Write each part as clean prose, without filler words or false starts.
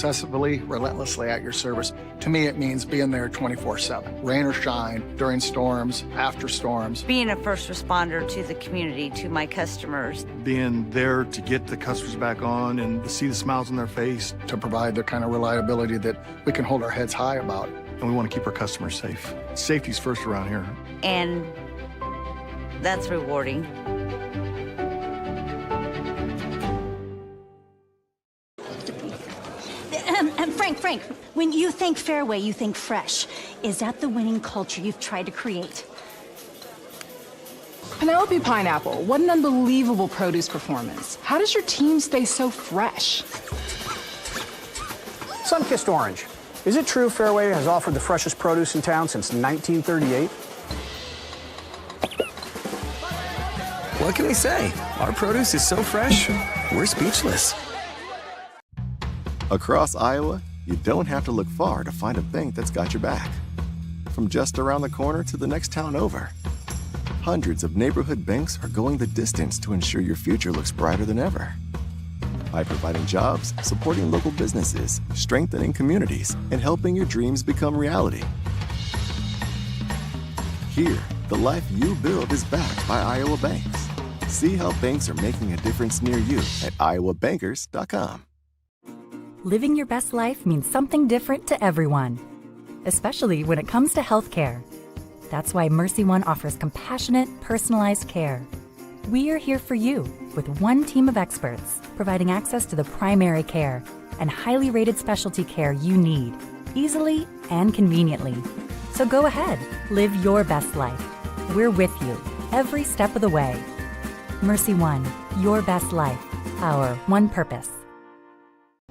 obsessively, relentlessly at your service. To me, it means being there 24/7, rain or shine, during storms, after storms. Being a first responder to the community, to my customers. Being there to get the customers back on and to see the smiles on their face. To provide the kind of reliability that we can hold our heads high about. And we want to keep our customers safe. Safety's first around here. And that's rewarding. Frank, when you think Fairway, you think fresh. Is that the winning culture you've tried to create? Penelope Pineapple, what an unbelievable produce performance. How does your team stay so fresh? Sunkissed Orange. Is it true Fairway has offered the freshest produce in town since 1938? What can we say? Our produce is so fresh, we're speechless. Across Iowa, you don't have to look far to find a bank that's got your back. From just around the corner to the next town over, hundreds of neighborhood banks are going the distance to ensure your future looks brighter than ever. By providing jobs, supporting local businesses, strengthening communities, and helping your dreams become reality. Here, the life you build is backed by Iowa banks. See how banks are making a difference near you at iowabankers.com. Living your best life means something different to everyone, especially when it comes to healthcare. That's why Mercy One offers compassionate, personalized care. We are here for you with one team of experts, providing access to the primary care and highly rated specialty care you need, easily and conveniently. So go ahead, live your best life. We're with you every step of the way. Mercy One, your best life, our one purpose.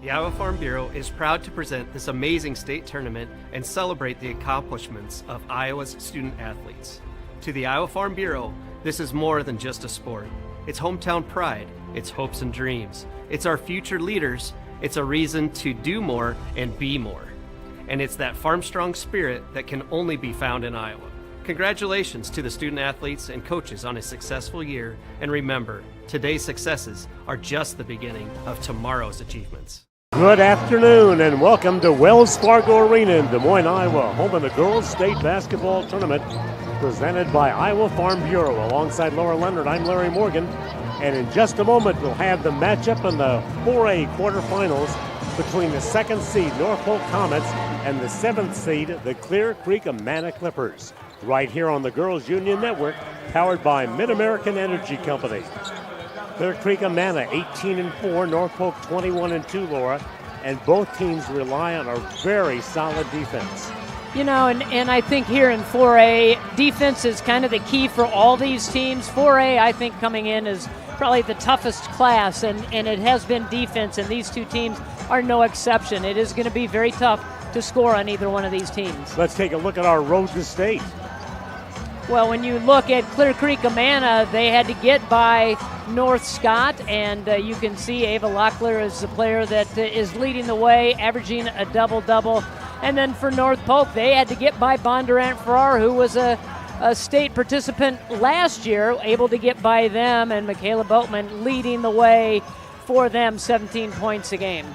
The Iowa Farm Bureau is proud to present this amazing state tournament and celebrate the accomplishments of Iowa's student athletes. To the Iowa Farm Bureau, this is more than just a sport. It's hometown pride, it's hopes and dreams, it's our future leaders, it's a reason to do more and be more. And it's that farm-strong spirit that can only be found in Iowa. Congratulations to the student athletes and coaches on a successful year, and remember, today's successes are just the beginning of tomorrow's achievements. Good afternoon and welcome to Wells Fargo Arena in Des Moines, Iowa, home of the Girls State Basketball Tournament presented by Iowa Farm Bureau. Alongside Laura Leonard, I'm Larry Morgan, and in just a moment we'll have the matchup in the 4A quarterfinals between the second seed North Polk Comets and the seventh seed the Clear Creek-Amana Clippers, right here on the Girls Union Network, powered by Mid-American Energy Company. Clear Creek-Amana 18-4, North Polk 21-2, Laura, and both teams rely on a very solid defense. You know, and I think here in 4A, defense is kind of the key for all these teams. 4A, I think, coming in is probably the toughest class, and it has been defense, and these two teams are no exception. It is going to be very tough to score on either one of these teams. Let's take a look at our road to state. Well, when you look at Clear Creek-Amana, they had to get by North Scott, and you can see Ava Locklear is the player that is leading the way, averaging a double-double. And then for North Polk, they had to get by Bondurant Farrar, who was a state participant last year, able to get by them, and Michaela Boatman leading the way for them, 17 points a game.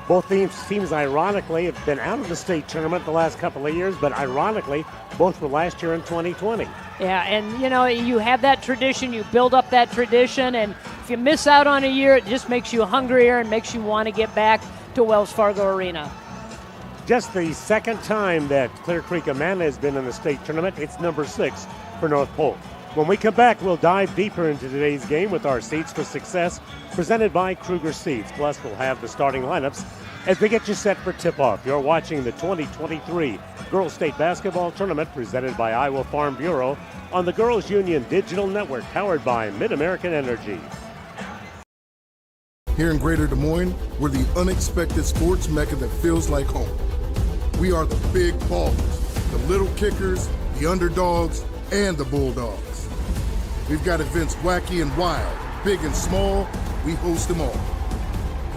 Both teams, ironically, have been out of the state tournament the last couple of years, but ironically, both were last year in 2020. Yeah, and you know, you have that tradition, you build up that tradition, and if you miss out on a year, it just makes you hungrier and makes you want to get back to Wells Fargo Arena. Just the second time that Clear Creek-Amana has been in the state tournament. It's number 6 for North Polk. When we come back, we'll dive deeper into today's game with our Seeds for Success presented by Kruger Seeds. Plus, we'll have the starting lineups as we get you set for tip-off. You're watching the 2023 Girls State Basketball Tournament presented by Iowa Farm Bureau on the Girls Union Digital Network, powered by Mid-American Energy. Here in Greater Des Moines, we're the unexpected sports mecca that feels like home. We are the big ballers, the little kickers, the underdogs, and the bulldogs. We've got events wacky and wild, big and small, we host them all.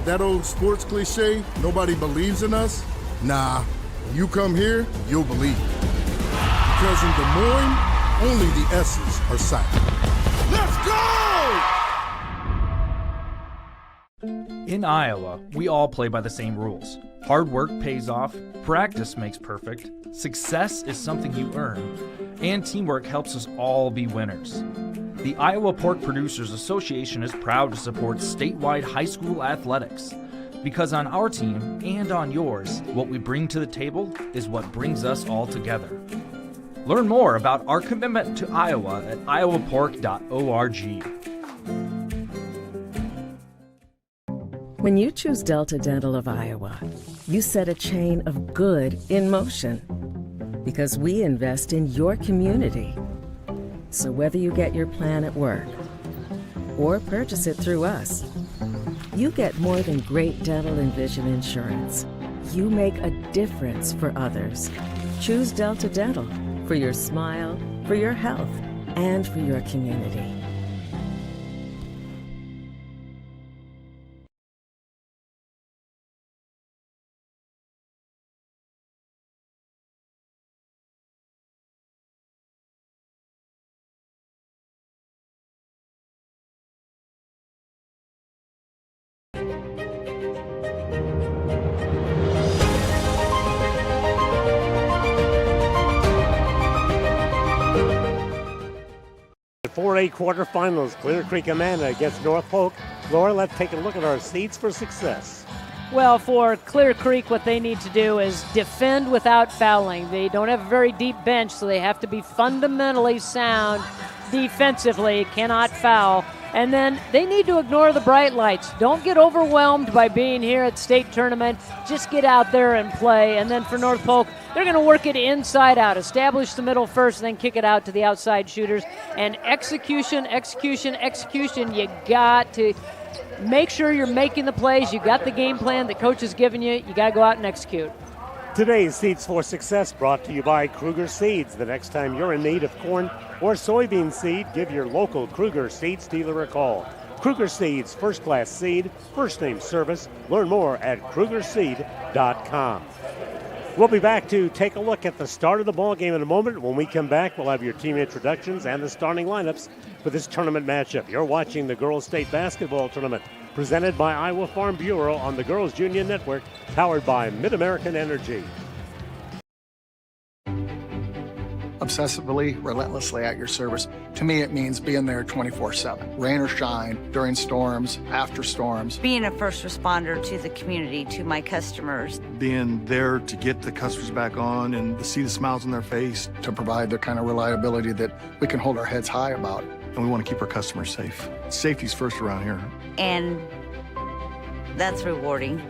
That old sports cliche, nobody believes in us? Nah, when you come here, you'll believe it. Because in Des Moines, only the S's are silent. Let's go! In Iowa, we all play by the same rules. Hard work pays off, practice makes perfect, success is something you earn, and teamwork helps us all be winners. The Iowa Pork Producers Association is proud to support statewide high school athletics. Because on our team and on yours, what we bring to the table is what brings us all together. Learn more about our commitment to Iowa at iowapork.org. When you choose Delta Dental of Iowa, you set a chain of good in motion because we invest in your community. So whether you get your plan at work or purchase it through us, you get more than great dental and vision insurance. You make a difference for others. Choose Delta Dental for your smile, for your health, and for your community. The 4A quarterfinals, Creek-Amana against North Polk. Laura, let's take a look at our seeds for success. Well, for Clear Creek, what they need to do is defend without fouling. They don't have a very deep bench, so they have to be fundamentally sound defensively, cannot foul. And then they need to ignore the bright lights. Don't get overwhelmed by being here at state tournament. Just get out there and play. And then for North Polk, they're going to work it inside out, establish the middle first, and then kick it out to the outside shooters. And execution. You got to make sure you're making the plays. You got the game plan that coach has given you. You got to go out and execute. Today's Seeds for Success brought to you by Kruger Seeds. The next time you're in need of corn or soybean seed, give your local Kruger Seeds dealer a call. Kruger Seeds, first-class seed, first-name service. Learn more at krugerseed.com. We'll be back to take a look at the start of the ball game in a moment. When we come back, we'll have your team introductions and the starting lineups for this tournament matchup. You're watching the Girls State Basketball Tournament, presented by Iowa Farm Bureau on the Girls Union Network, powered by Mid-American Energy. Obsessively, relentlessly at your service. To me, it means being there 24/7, rain or shine, during storms, after storms. Being a first responder to the community, to my customers. Being there to get the customers back on and to see the smiles on their face. To provide the kind of reliability that we can hold our heads high about. And we want to keep our customers safe. Safety's first around here. And that's rewarding.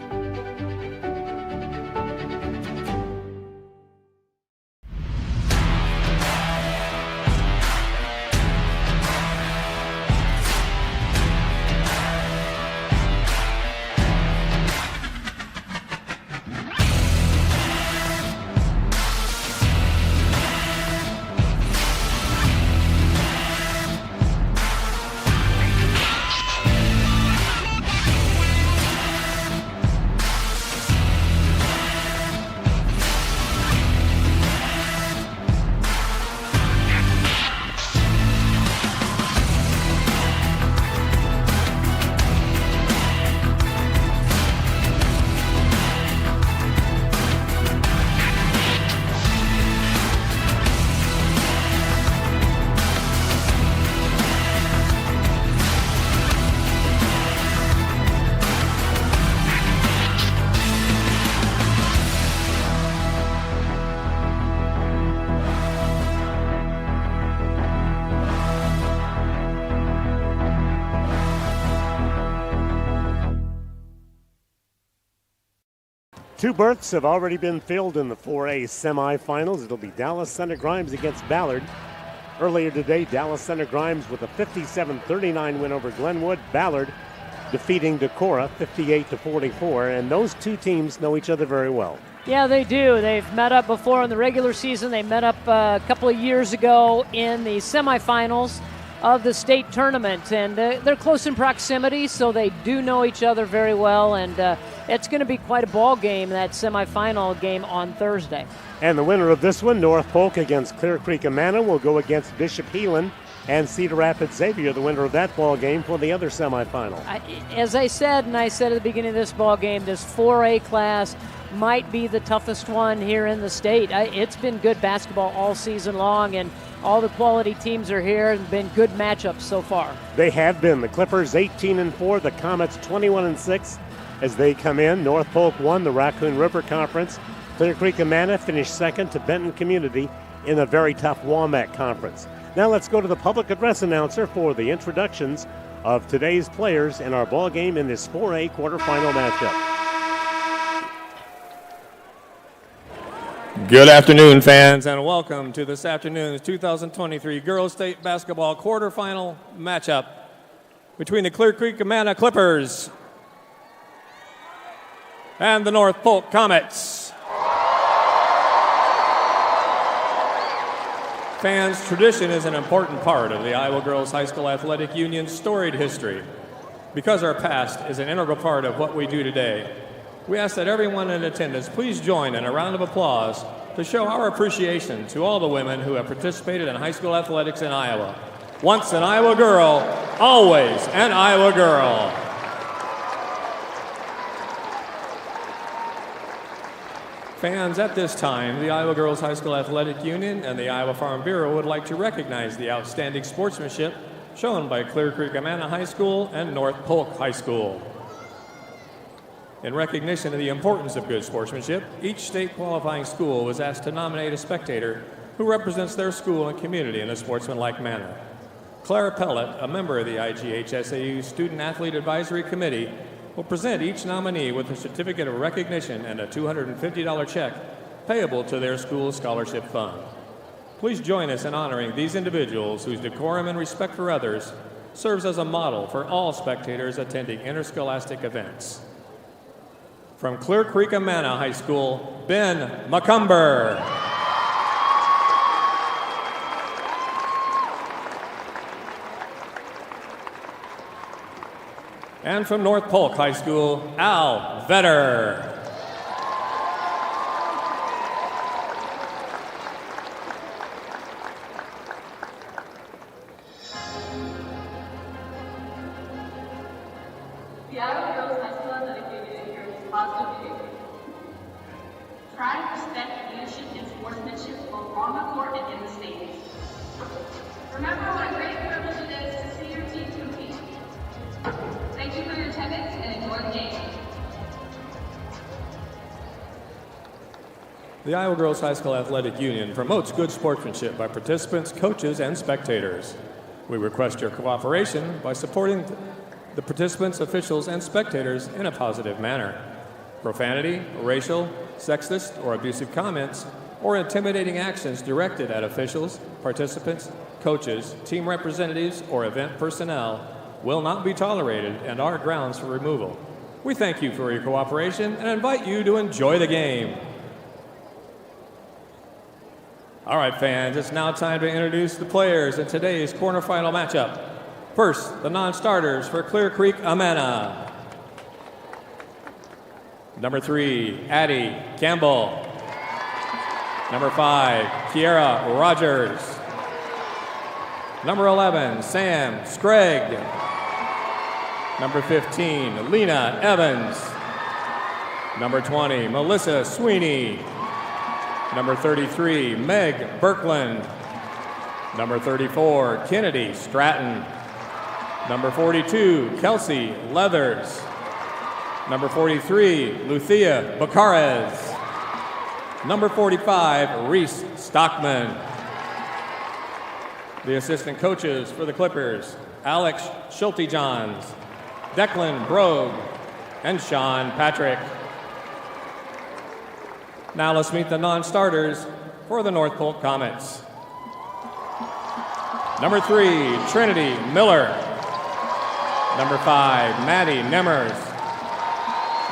Two berths have already been filled in the 4A semifinals. It'll be Dallas Center Grimes against Ballard. Earlier today, Dallas Center Grimes with a 57-39 win over Glenwood. Ballard defeating Decorah 58-44, and those two teams know each other very well. Yeah, they do. They've met up before in the regular season. They met up a couple of years ago in the semifinals of the state tournament, and they're close in proximity, so they do know each other very well, and it's going to be quite a ball game, that semifinal game on Thursday. And the winner of this one, North Polk against Clear Creek-Amana, will go against Bishop Heelan and Cedar Rapids Xavier, the winner of that ball game, for the other semifinal. As I said, and I said at the beginning of this ball game, this 4A class might be the toughest one here in the state. It's been good basketball all season long, and all the quality teams are here and been good matchups so far. They have been. The Clippers 18-4, the Comets 21-6 as they come in. North Polk won the Raccoon River Conference. Clear Creek-Amana finished second to Benton Community in a very tough Walmart Conference. Now let's go to the public address announcer for the introductions of today's players in our ball game in this 4A quarterfinal matchup. Good afternoon, fans, and welcome to this afternoon's 2023 Girls State Basketball quarterfinal matchup between the Clear Creek-Amana Clippers and the North Polk Comets. Fans, tradition is an important part of the Iowa Girls High School Athletic Union's storied history. Because our past is an integral part of what we do today, we ask that everyone in attendance please join in a round of applause to show our appreciation to all the women who have participated in high school athletics in Iowa. Once an Iowa girl, always an Iowa girl. Fans, at this time, the Iowa Girls High School Athletic Union and the Iowa Farm Bureau would like to recognize the outstanding sportsmanship shown by Clear Creek-Amana High School and North Polk High School. In recognition of the importance of good sportsmanship, each state qualifying school was asked to nominate a spectator who represents their school and community in a sportsmanlike manner. Clara Pellet, a member of the IGHSAU Student Athlete Advisory Committee, will present each nominee with a certificate of recognition and a $250 check payable to their school's scholarship fund. Please join us in honoring these individuals whose decorum and respect for others serves as a model for all spectators attending interscholastic events. From Clear Creek-Amana High School, Ben McCumber. And from North Polk High School, Al Vetter. The Iowa Girls High School Athletic Union encourages positive behavior. Pride, respect, leadership, and sportsmanship both on the court and in the stands. Remember what a great privilege it is to see your team compete. Thank you for your attendance and enjoy the game. The Iowa Girls High School Athletic Union promotes good sportsmanship by participants, coaches, and spectators. We request your cooperation by supporting the participants, officials, and spectators in a positive manner. Profanity, racial, sexist, or abusive comments, or intimidating actions directed at officials, participants, coaches, team representatives, or event personnel will not be tolerated and are grounds for removal. We thank you for your cooperation and invite you to enjoy the game. All right, fans, it's now time to introduce the players in today's quarterfinal matchup. First, the non-starters for Clear Creek-Amana. Number 3, Addie Campbell. Number 5, Kiera Rogers. Number 11, Sam Scragg. Number 15, Lena Evans. Number 20, Melissa Sweeney. Number 33, Meg Birkland. Number 34, Kennedy Stratton. Number 42, Kelsey Leathers. Number 43, Luthia Bacares. Number 45, Reese Stockman. The assistant coaches for the Clippers, Alex Schulte-Johns, Declan Brogue, and Sean Patrick. Now let's meet the non-starters for the North Polk Comets. Number 3, Trinity Miller. Number 5, Maddie Nemmers.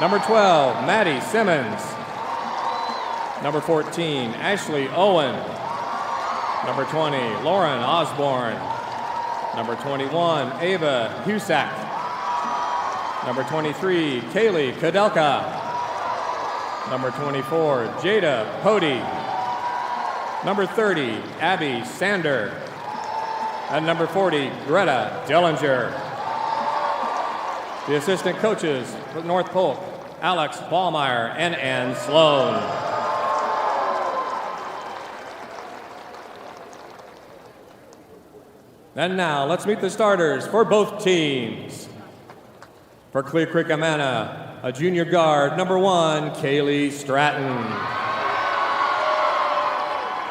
Number 12, Maddie Simmons. Number 14, Ashley Owen. Number 20, Lauren Osborne. Number 21, Ava Husak. Number 23, Kaylee Kadelka. Number 24, Jada Pody. Number 30, Abby Sander. and number 40, Greta Dellinger. The assistant coaches for North Polk, Alex Ballmeyer and Ann Sloan. And now, let's meet the starters for both teams. For Clear Creek-Amana, a junior guard, number 1, Kaylee Stratton.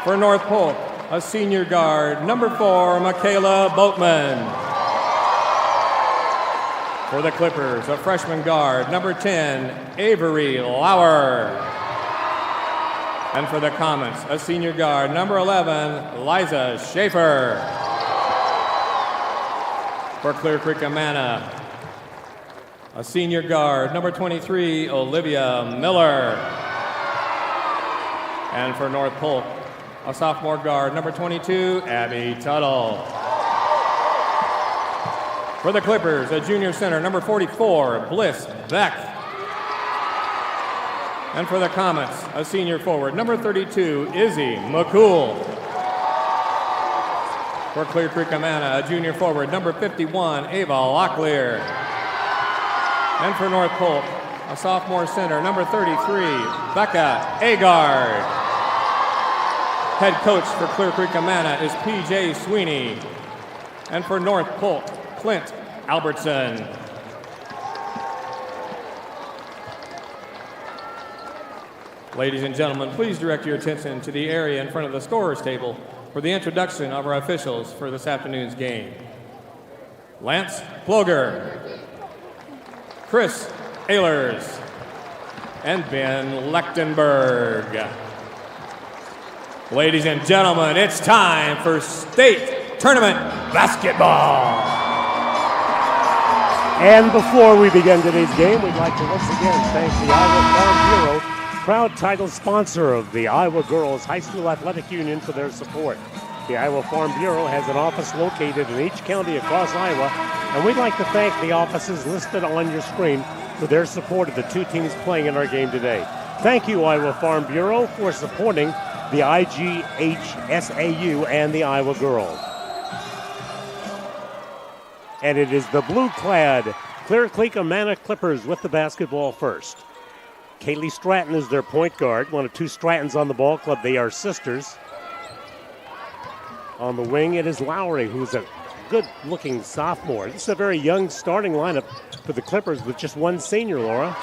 For North Polk, a senior guard, number 4, Michaela Boatman. For the Clippers, a freshman guard, number 10, Avery Lauer. And for the Comets, a senior guard, number 11, Liza Schaefer. For Clear Creek-Amana, a senior guard, number 23, Olivia Miller. And for North Polk, a sophomore guard, number 22, Abby Tuttle. For the Clippers, a junior center, number 44, Bliss Beck. And for the Comets, a senior forward, number 32, Izzy McCool. For Clear Creek-Amana, a junior forward, number 51, Ava Locklear. And for North Polk, a sophomore center, number 33, Becca Agard. Head coach for Clear Creek-Amana is P.J. Sweeney. And for North Polk, Clint Albertson. Ladies and gentlemen, please direct your attention to the area in front of the scorer's table for the introduction of our officials for this afternoon's game. Lance Ploger, Chris Ehlers, and Ben Lechtenberg. Ladies and gentlemen, it's time for state tournament basketball. And before we begin today's game, we'd like to once again thank the Iowa Farm Bureau, proud title sponsor of the Iowa Girls High School Athletic Union, for their support. The Iowa Farm Bureau has an office located in each county across Iowa, and we'd like to thank the offices listed on your screen for their support of the two teams playing in our game today. Thank you, Iowa Farm Bureau, for supporting the IGHSAU and the Iowa Girls. And it is the blue-clad Clear Creek-Amana Clippers with the basketball first. Kaylee Stratton is their point guard, one of two Strattons on the ball club. They are sisters. On the wing, it is Lowry, who's a good-looking sophomore. This is a very young starting lineup for the Clippers with just one senior, Laura.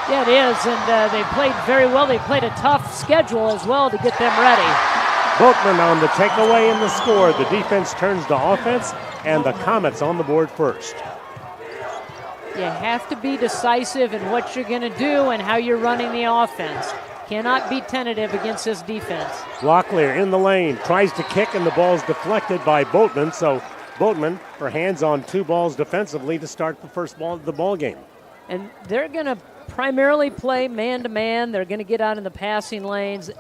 Yeah, it is, and they played very well. They played a tough schedule as well to get them ready. Boatman on the takeaway and the score. The defense turns to offense, and the Comets on the board first. You have to be decisive in what you're going to do and how you're running the offense. Cannot be tentative against this defense. Locklear in the lane, tries to kick, and the ball's deflected by Boatman. So Boatman, her hands on two balls defensively to start the first ball of the ball game. And they're going to primarily play man-to-man. They're going to get out in the passing lanes.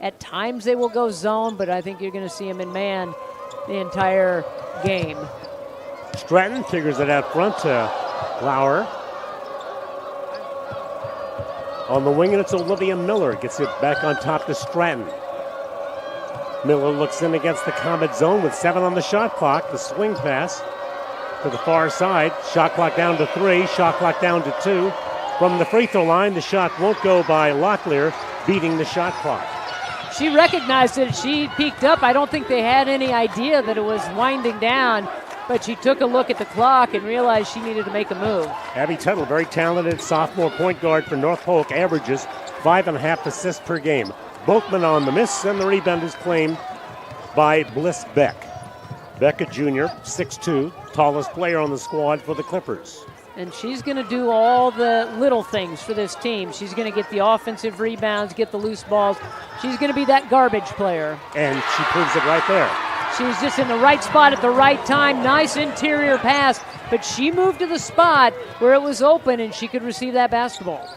At times they will go zone, but I think you're going to see them in man the entire game. Stratton figures it out front to Lauer. On the wing, and it's Olivia Miller. Gets it back on top to Stratton. Miller looks in against the Comet zone with 7 on the shot clock. The swing pass to the far side. Shot clock down to 3. Shot clock down to 2. From the free throw line, the shot won't go by Locklear, beating the shot clock. She recognized it. She peeked up. I don't think they had any idea that it was winding down, but she took a look at the clock and realized she needed to make a move. Abby Tuttle, very talented sophomore point guard for North Polk, averages 5.5 assists per game. Boatman on the miss, and the rebound is claimed by Bliss Beck. Beck, a junior, 6'2", tallest player on the squad for the Clippers. And she's going to do all the little things for this team. She's going to get the offensive rebounds, get the loose balls. She's going to be that garbage player. And she proves it right there. She's just in the right spot at the right time. Nice interior pass, but she moved to the spot where it was open and she could receive that basketball.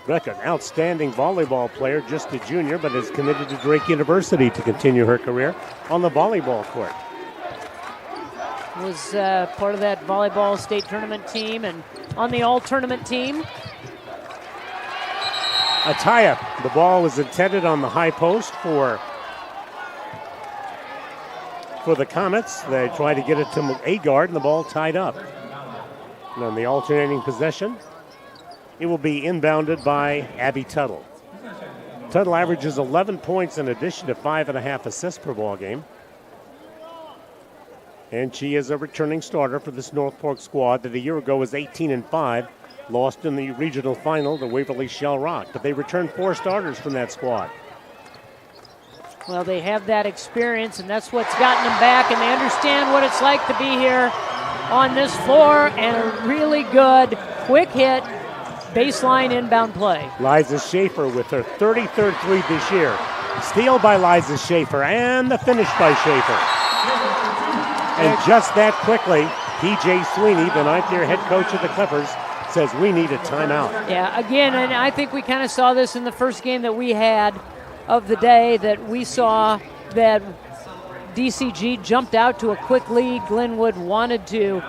Beck, an outstanding volleyball player, just a junior, but is committed to Drake University to continue her career on the volleyball court. Was part of that volleyball state tournament team and on the all-tournament team. A tie-up. The ball was intended on the high post for for the Comets. They try to get it to Agard, and the ball tied up. And on the alternating possession, it will be inbounded by Abby Tuttle. Tuttle averages 11 points in addition to 5.5 assists per ball game. And she is a returning starter for this North Polk squad that a year ago was 18-5, lost in the regional final to Waverly Shell Rock. But they returned 4 starters from that squad. Well, they have that experience, and that's what's gotten them back, and they understand what it's like to be here on this floor, and a really good, quick hit, baseline inbound play. Liza Schaefer with her 33rd three this year. Steal by Liza Schaefer, and the finish by Schaefer. And just that quickly, P.J. Sweeney, the ninth-year head coach of the Clippers, says we need a timeout. Yeah, again, and I think we kind of saw this in the first game that we had of the day, that we saw that DCG jumped out to a quick lead. Glenwood wanted to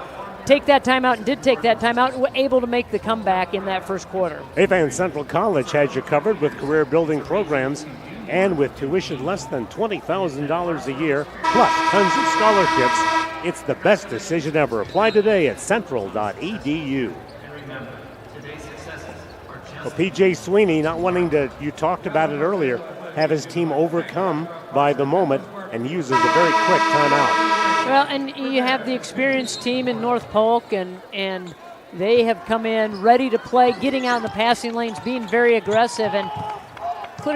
take that timeout and did take that timeout, and were able to make the comeback in that first quarter. Afan Central College has you covered with career-building programs and with tuition less than $20,000 a year, plus tons of scholarships. It's the best decision ever. Apply today at central.edu. Well, P.J. Sweeney not wanting to, you talked about it earlier, have his team overcome by the moment and uses a very quick timeout. Well, and you have the experienced team in North Polk, and they have come in ready to play, getting out in the passing lanes, being very aggressive, and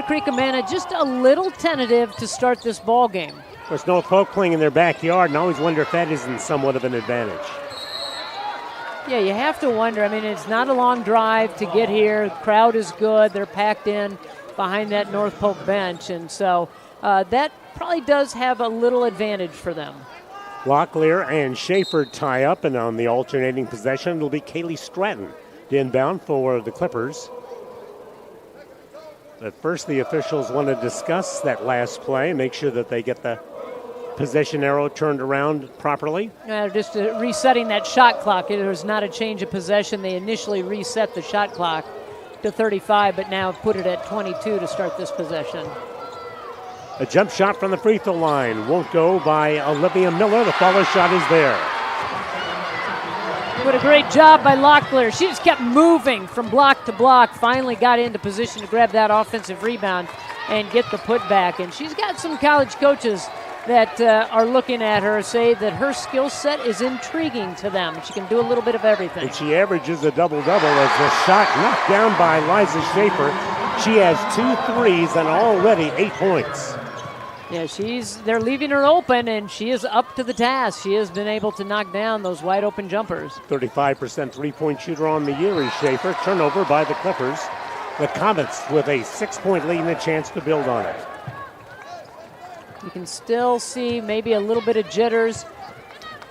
Creek-Amana just a little tentative to start this ball game. Of course, North Polk playing in their backyard, and I always wonder if that isn't somewhat of an advantage. Yeah, you have to wonder. I mean, it's not a long drive to get here. The crowd is good. They're packed in behind that North Polk bench, and so that probably does have a little advantage for them. Locklear and Schaefer tie up, and on the alternating possession, it'll be Kaylee Stratton to inbound for the Clippers. But first, the officials want to discuss that last play, make sure that they get the possession arrow turned around properly. Just resetting that shot clock. It was not a change of possession. They initially reset the shot clock to 35, but now put it at 22 to start this possession. A jump shot from the free throw line won't go by Olivia Miller. The follow shot is there. What a great job by Locklear. She just kept moving from block to block, finally got into position to grab that offensive rebound and get the putback. And she's got some college coaches that are looking at her, say that her skill set is intriguing to them. She can do a little bit of everything. And she averages a double-double as the shot knocked down by Liza Schaefer. She has 2 threes and already 8 points. Yeah, they're leaving her open, and she is up to the task. She has been able to knock down those wide-open jumpers. 35% three-point shooter on the year is Schaefer. Turnover by the Clippers. The Comets with a 6-point lead and a chance to build on it. You can still see maybe a little bit of jitters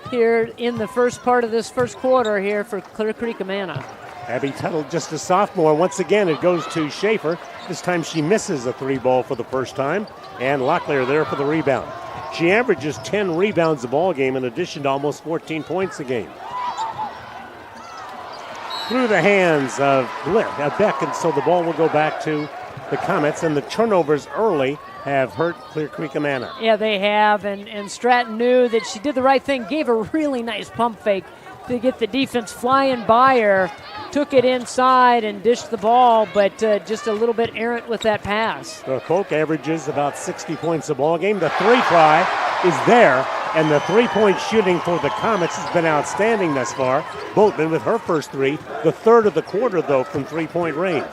here in the first part of this first quarter here for Creek-Amana. Abby Tuttle, just a sophomore. Once again, it goes to Schaefer. This time she misses a 3-ball for the first time, and Locklear there for the rebound. She averages 10 rebounds a ball game in addition to almost 14 points a game. Through the hands of Beck, and so the ball will go back to the Comets, and the turnovers early have hurt Clear Creek-Amana. Yeah, they have, and Stratton knew that she did the right thing, gave a really nice pump fake to get the defense flying by her, took it inside and dished the ball, but just a little bit errant with that pass. The Polk averages about 60 points a ball game. The 3-try is there, and the 3-point shooting for the Comets has been outstanding thus far. Boatman with her first 3, the third of the quarter, though, from 3-point range.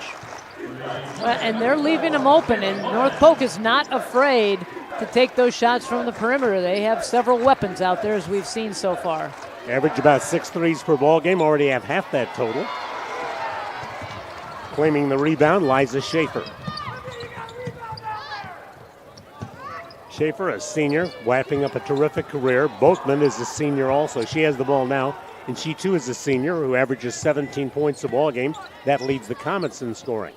And they're leaving them open, and North Polk is not afraid to take those shots from the perimeter. They have several weapons out there, as we've seen so far. Average about 6 threes per ball game, already have half that total. Claiming the rebound, Liza Schaefer. Schaefer, a senior, wrapping up a terrific career. Boatman is a senior also. She has the ball now, and she too is a senior who averages 17 points a ball game. That leads the Comets in scoring.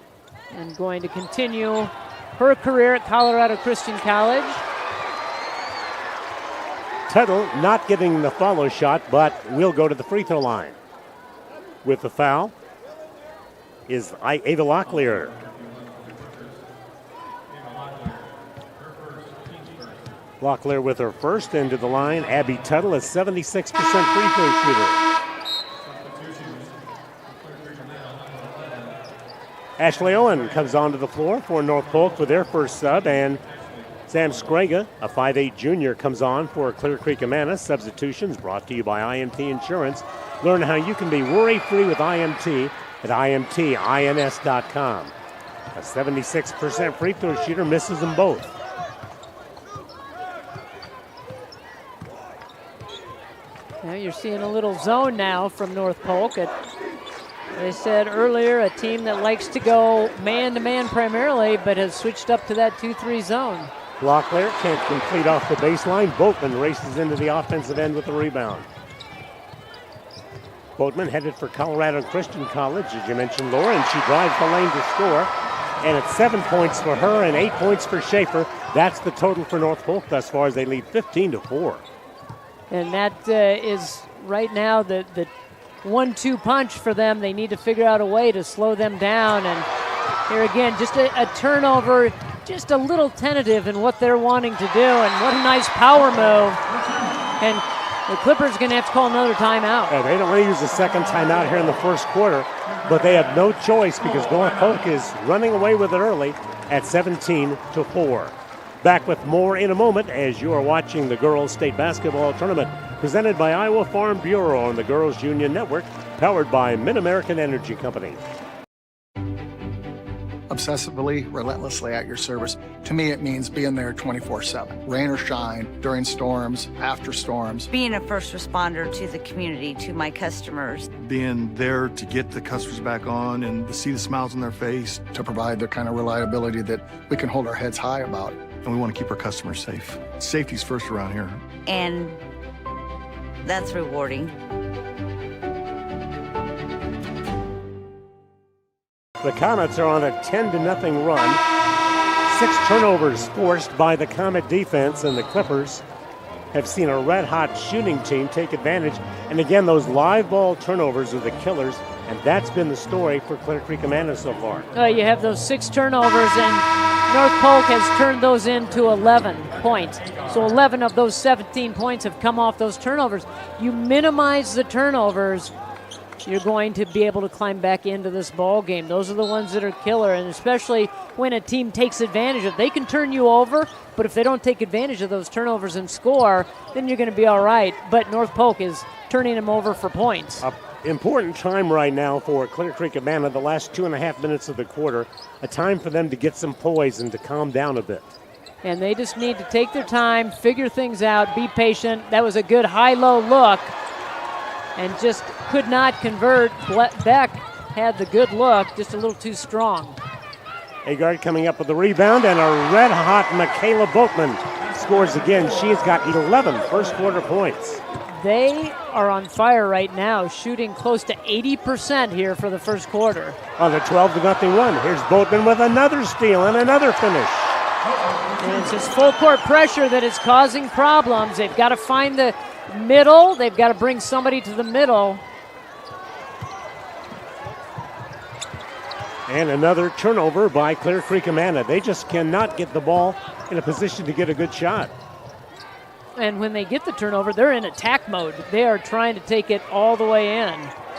And going to continue her career at Colorado Christian College. Tuttle not getting the follow shot, but will go to the free throw line. With the foul is Ava Locklear. Locklear with her first into the line. Abby Tuttle, a 76% free throw shooter. Ashley Owen comes onto the floor for North Polk with their first sub, and Sam Scraga, a 5'8 junior, comes on for Clear Creek-Amana. Substitutions brought to you by IMT Insurance. Learn how you can be worry-free with IMT at IMTINS.com. A 76% free throw shooter misses them both. Now you're seeing a little zone now from North Polk. They said earlier, a team that likes to go man-to-man primarily, but has switched up to that 2-3 zone. Locklear can't complete off the baseline. Boatman races into the offensive end with the rebound. Boatman headed for Colorado Christian College, as you mentioned, Laura, and she drives the lane to score. And it's 7 points for her and 8 points for Schaefer. That's the total for North Polk thus far as they lead 15-4. And that is right now the 1-2 punch for them. They need to figure out a way to slow them down. And here again, just a turnover, just a little tentative in what they're wanting to do. And what a nice power move. And the Clippers are going to have to call another timeout. Yeah, they don't want to use a second timeout here in the first quarter, but they have no choice because North Polk is running away with it early at 17-4. Back with more in a moment as you are watching the Girls State Basketball Tournament presented by Iowa Farm Bureau on the Girls Union Network, powered by Mid-American Energy Company. Obsessively, relentlessly at your service. To me, it means being there 24/7, rain or shine, during storms, after storms. Being a first responder to the community, to my customers. Being there to get the customers back on and to see the smiles on their face. To provide the kind of reliability that we can hold our heads high about. And we want to keep our customers safe. Safety's first around here. And that's rewarding. The Comets are on a 10-0 run. 6 turnovers forced by the Comet defense, and the Clippers have seen a red-hot shooting team take advantage. And again, those live ball turnovers are the killers, and that's been the story for Clear Creek-Amana so far. You have those 6 turnovers, and North Polk has turned those into 11 points. So 11 of those 17 points have come off those turnovers. You minimize the turnovers, you're going to be able to climb back into this ball game. Those are the ones that are killer, and especially when a team takes advantage of. They can turn you over, but if they don't take advantage of those turnovers and score, then you're going to be all right. But North Polk is turning them over for points. Important time right now for Clear Creek-Amana, the last 2.5 minutes of the quarter, a time for them to get some poise and to calm down a bit. And they just need to take their time, figure things out, be patient. That was a good high-low look, and just could not convert. Beck had the good look, just a little too strong. Agard coming up with the rebound, and a red-hot Michaela Boatman scores again. She has got 11 first-quarter points. They are on fire right now, shooting close to 80% here for the first quarter. On a 12-0 run, here's Boatman with another steal and another finish. And it's this full-court pressure that is causing problems. They've got to find the middle. They've got to bring somebody to the middle. And another turnover by Clear Creek-Amana. They just cannot get the ball in a position to get a good shot. And when they get the turnover, they're in attack mode. They are trying to take it all the way in.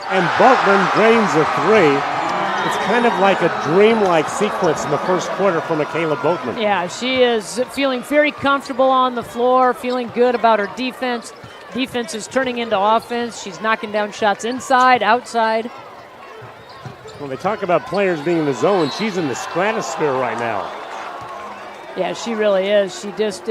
And Boatman drains a 3. It's kind of like a dreamlike sequence in the first quarter for Michaela Boatman. Yeah, she is feeling very comfortable on the floor, feeling good about her defense. Defense is turning into offense. She's knocking down shots inside, outside. When they talk about players being in the zone, she's in the stratosphere right now. Yeah, she really is. She just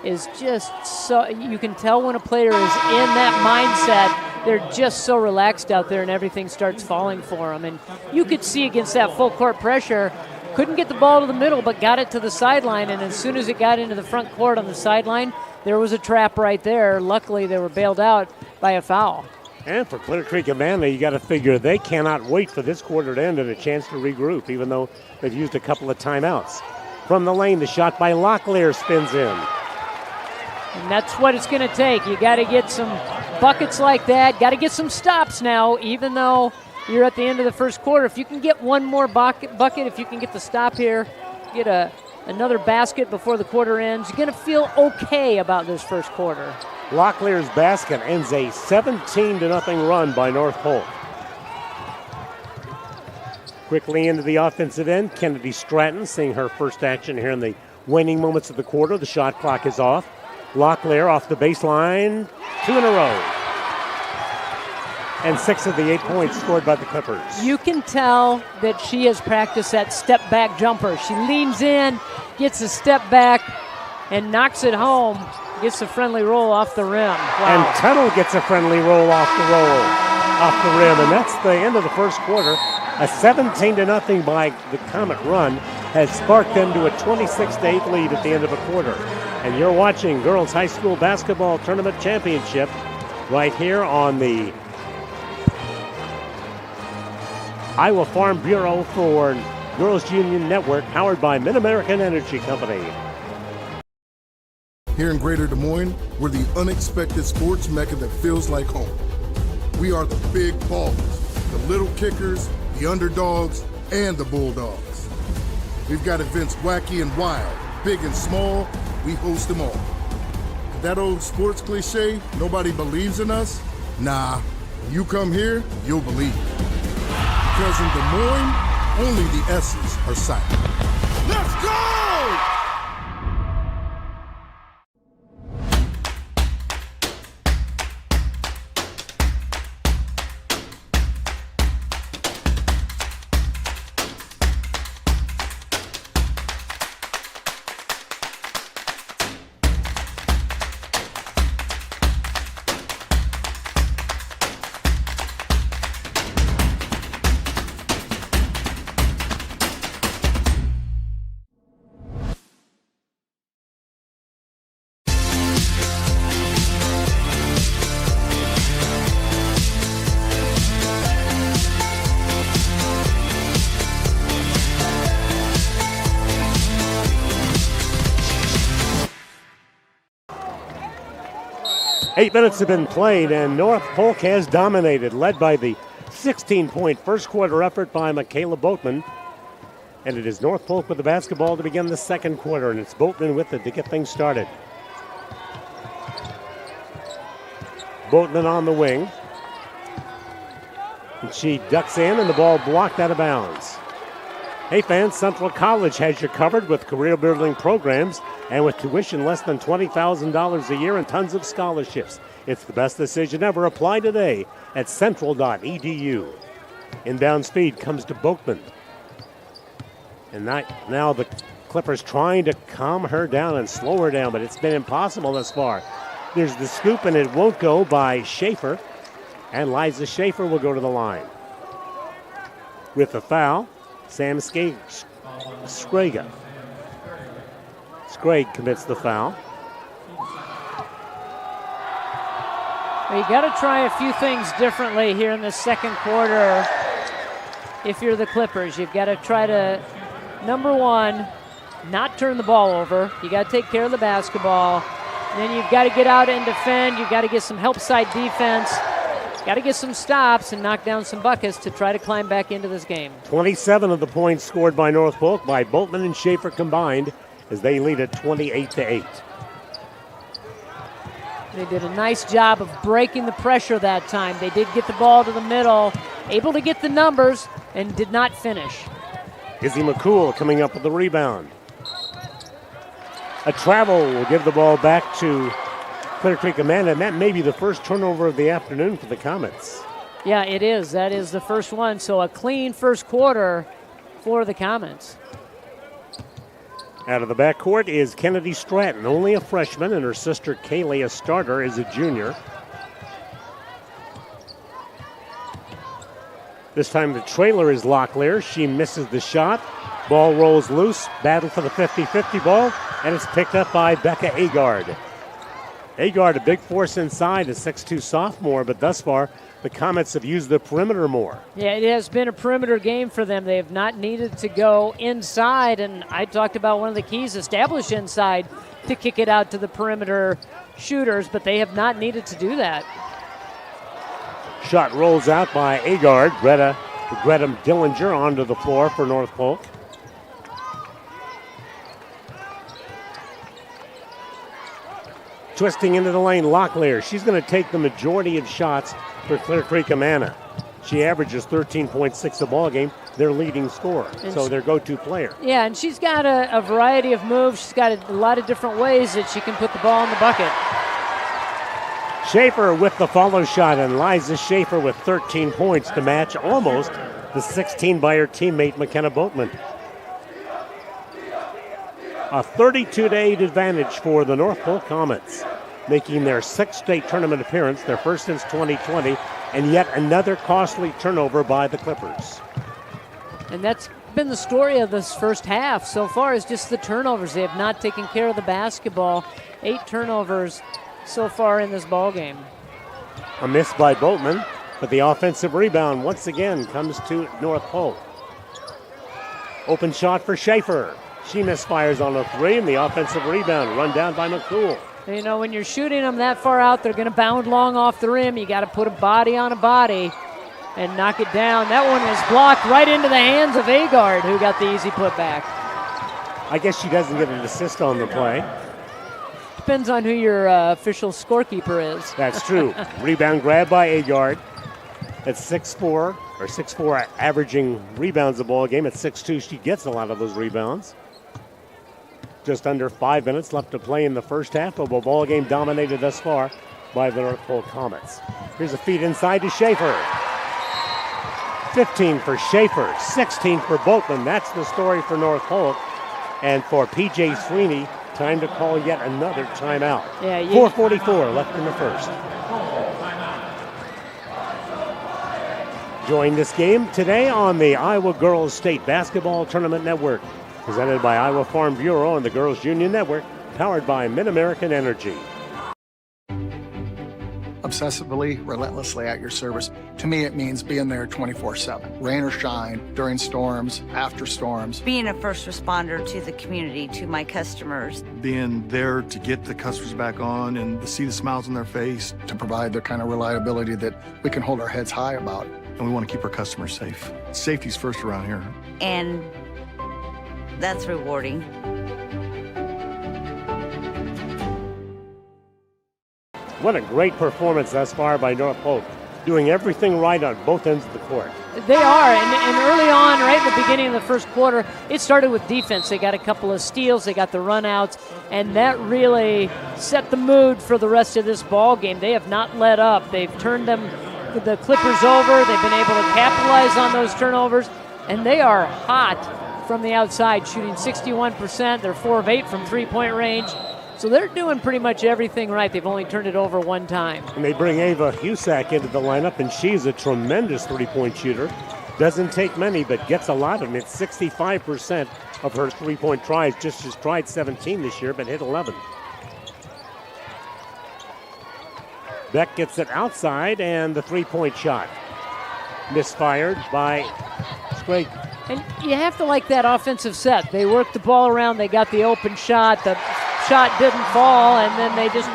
is just so, you can tell when a player is in that mindset, they're just so relaxed out there and everything starts falling for them. And you could see against that full court pressure, couldn't get the ball to the middle, but got it to the sideline. And as soon as it got into the front court on the sideline, there was a trap right there. Luckily, they were bailed out by a foul. And for Clear Creek-Amana, you got to figure they cannot wait for this quarter to end and a chance to regroup, even though they've used a couple of timeouts. From the lane, the shot by Locklear spins in. And that's what it's going to take. You got to get some buckets like that. Got to get some stops now, even though you're at the end of the first quarter. If you can get one more bucket, if you can get the stop here, get a another basket before the quarter ends. You're going to feel okay about this first quarter. Locklear's basket ends a 17-0 run by North Polk. Quickly into the offensive end, Kennedy Stratton seeing her first action here in the waning moments of the quarter. The shot clock is off. Locklear off the baseline, 2 in a row. And 6 of the 8 points scored by the Clippers. You can tell that she has practiced that step-back jumper. She leans in, gets a step back, and knocks it home. Gets a friendly roll off the rim. Wow. And Tuttle gets a friendly roll off the rim. And that's the end of the first quarter. A 17-0 by the Comet run has sparked them to a 26-8 lead at the end of a quarter. And you're watching Girls High School Basketball Tournament Championship right here on the Iowa Farm Bureau for Girls Union Network, powered by Mid-American Energy Company. Here in Greater Des Moines, we're the unexpected sports mecca that feels like home. We are the big ballers, the little kickers, the underdogs, and the bulldogs. We've got events wacky and wild, big and small, we host them all. That old sports cliche, nobody believes in us? Nah, when you come here, you'll believe. Because in Des Moines, only the S's are silent. Let's go! Eight minutes have been played, and North Polk has dominated, led by the 16-point first quarter effort by Michaela Boatman. And it is North Polk with the basketball to begin the second quarter, and it's Boatman with it to get things started. Boatman on the wing. And she ducks in, and the ball blocked out of bounds. Hey fans, Central College has you covered with career building programs and with tuition less than $20,000 a year and tons of scholarships. It's the best decision ever. Apply today at central.edu. Inbound speed comes to Boatman. And now the Clippers trying to calm her down and slow her down, but it's been impossible thus far. There's the scoop, and it won't go by Schaefer. And Liza Schaefer will go to the line. With the foul, Sam Sprague commits the foul. Well, you got to try a few things differently here in the second quarter. If you're the Clippers, you've got to try to, number one, not turn the ball over. You got to take care of the basketball. And then you've got to get out and defend. You've got to get some help side defense. Got to get some stops and knock down some buckets to try to climb back into this game. 27 of the points scored by North Polk by Boatman and Schaefer combined as they lead at 28-8. They did a nice job of breaking the pressure that time. They did get the ball to the middle, able to get the numbers, and did not finish. Izzy McCool coming up with the rebound. A travel will give the ball back to Creek-Amana, and that may be the first turnover of the afternoon for the Comets. Yeah, it is. That is the first one. So a clean first quarter for the Comets. Out of the backcourt is Kennedy Stratton, only a freshman, and her sister Kaylee, a starter, is a junior. This time the trailer is Locklear. She misses the shot. Ball rolls loose. Battle for the 50-50 ball, and it's picked up by Becca Agard. Agard, a big force inside, a 6'2 sophomore, but thus far the Comets have used the perimeter more. Yeah, it has been a perimeter game for them. They have not needed to go inside, and I talked about one of the keys, establish inside to kick it out to the perimeter shooters, but they have not needed to do that. Shot rolls out by Agard. Greta Dillinger onto the floor for North Polk. Twisting into the lane, Locklear. She's going to take the majority of shots for Clear Creek-Amana. She averages 13.6 a ball game, their leading scorer, so their go-to player. Yeah, and she's got a variety of moves. She's got a lot of different ways that she can put the ball in the bucket. Schaefer with the follow shot, and Liza Schaefer with 13 points to match almost the 16 by her teammate McKenna Boatman. A 32-8 advantage for the North Polk Comets, making their sixth state tournament appearance, their first since 2020, and yet another costly turnover by the Clippers. And that's been the story of this first half so far, is just the turnovers. They have not taken care of the basketball. 8 turnovers so far in this ball game. A miss by Boatman, but the offensive rebound once again comes to North Polk. Open shot for Schaefer. She misfires on a 3, and the offensive rebound run down by McCool. You know, when you're shooting them that far out, they're going to bound long off the rim. You got to put a body on a body and knock it down. That one was blocked right into the hands of Agard, who got the easy putback. I guess she doesn't get an assist on the play. Depends on who your official scorekeeper is. That's true. Rebound grab by Agard at 6'4", averaging rebounds a ball game. At 6'2", she gets a lot of those rebounds. Just under 5 minutes left to play in the first half of a ball game dominated thus far by the North Polk Comets. Here's a feed inside to Schaefer. 15 for Schaefer, 16 for Boatman. That's the story for North Polk. And for P.J. Sweeney, time to call yet another timeout. Yeah, 4:44 left in the first. Join this game today on the Iowa Girls State Basketball Tournament Network, presented by Iowa Farm Bureau and the Girls Union Network, powered by Mid-American Energy. Obsessively, relentlessly at your service. To me, it means being there 24/7, rain or shine, during storms, after storms. Being a first responder to the community, to my customers. Being there to get the customers back on and to see the smiles on their face. To provide the kind of reliability that we can hold our heads high about. And we want to keep our customers safe. Safety's first around here. And that's rewarding. What a great performance thus far by North Polk, doing everything right on both ends of the court. They are, and early on, right in the beginning of the first quarter, it started with defense. They got a couple of steals, they got the runouts, and that really set the mood for the rest of this ball game. They have not let up. They've turned the Clippers over. They've been able to capitalize on those turnovers, and they are hot from the outside, shooting 61%. They're 4 of 8 from three-point range. So they're doing pretty much everything right. They've only turned it over one time. And they bring IGHSAU into the lineup, and she's a tremendous three-point shooter. Doesn't take many, but gets a lot of them. It's 65% of her three-point tries. Just has tried 17 this year, but hit 11. Beck gets it outside, and the three-point shot misfired by Sprague. And you have to like that offensive set. They worked the ball around. They got the open shot. The shot didn't fall, and then they just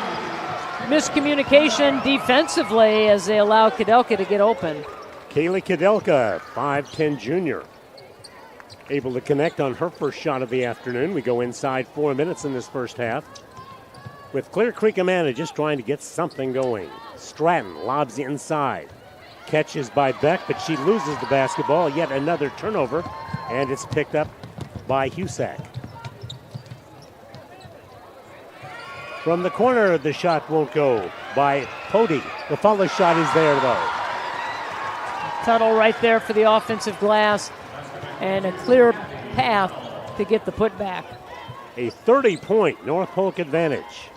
miscommunication defensively as they allow Kudelka to get open. Kaylee Kudelka, 5'10" junior, able to connect on her first shot of the afternoon. We go inside 4 minutes in this first half, with Clear Creek-Amana just trying to get something going. Stratton lobs inside. Catches by Beck, but she loses the basketball. Yet another turnover, and it's picked up by IGHSAU. From the corner, the shot won't go by Pody. The follow shot is there, though. Tuttle right there for the offensive glass, and a clear path to get the putback. A 30-point North Polk advantage.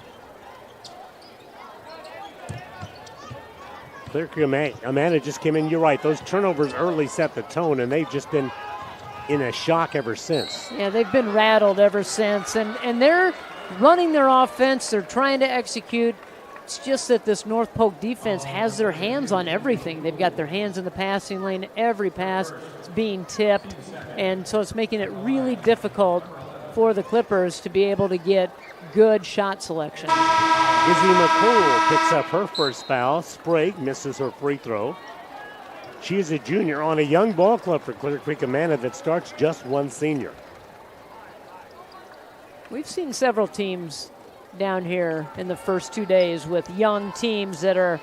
Clear Creek-Amana just came in. You're right. Those turnovers early set the tone, and they've just been in a shock ever since. Yeah, they've been rattled ever since, and they're running their offense. They're trying to execute. It's just that this North Polk defense has their hands on everything. They've got their hands in the passing lane. Every pass is being tipped, and so it's making it really difficult for the Clippers to be able to get good shot selection. Izzy McCool picks up her first foul. Sprague misses her free throw. She is a junior on a young ball club for Clear Creek-Amana that starts just one senior. We've seen several teams down here in the first 2 days with young teams that are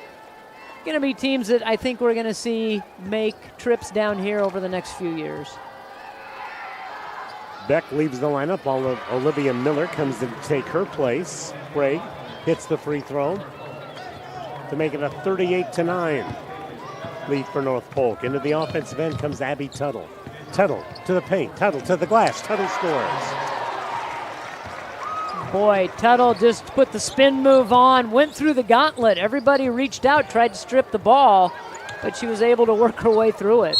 going to be teams that I think we're going to see make trips down here over the next few years. Beck leaves the lineup while Olivia Miller comes in to take her place. Sprague hits the free throw to make it a 38-9 lead for North Polk. Into the offensive end comes Abby Tuttle. Tuttle to the paint, Tuttle to the glass, Tuttle scores. Boy, Tuttle just put the spin move on, went through the gauntlet. Everybody reached out, tried to strip the ball, but she was able to work her way through it.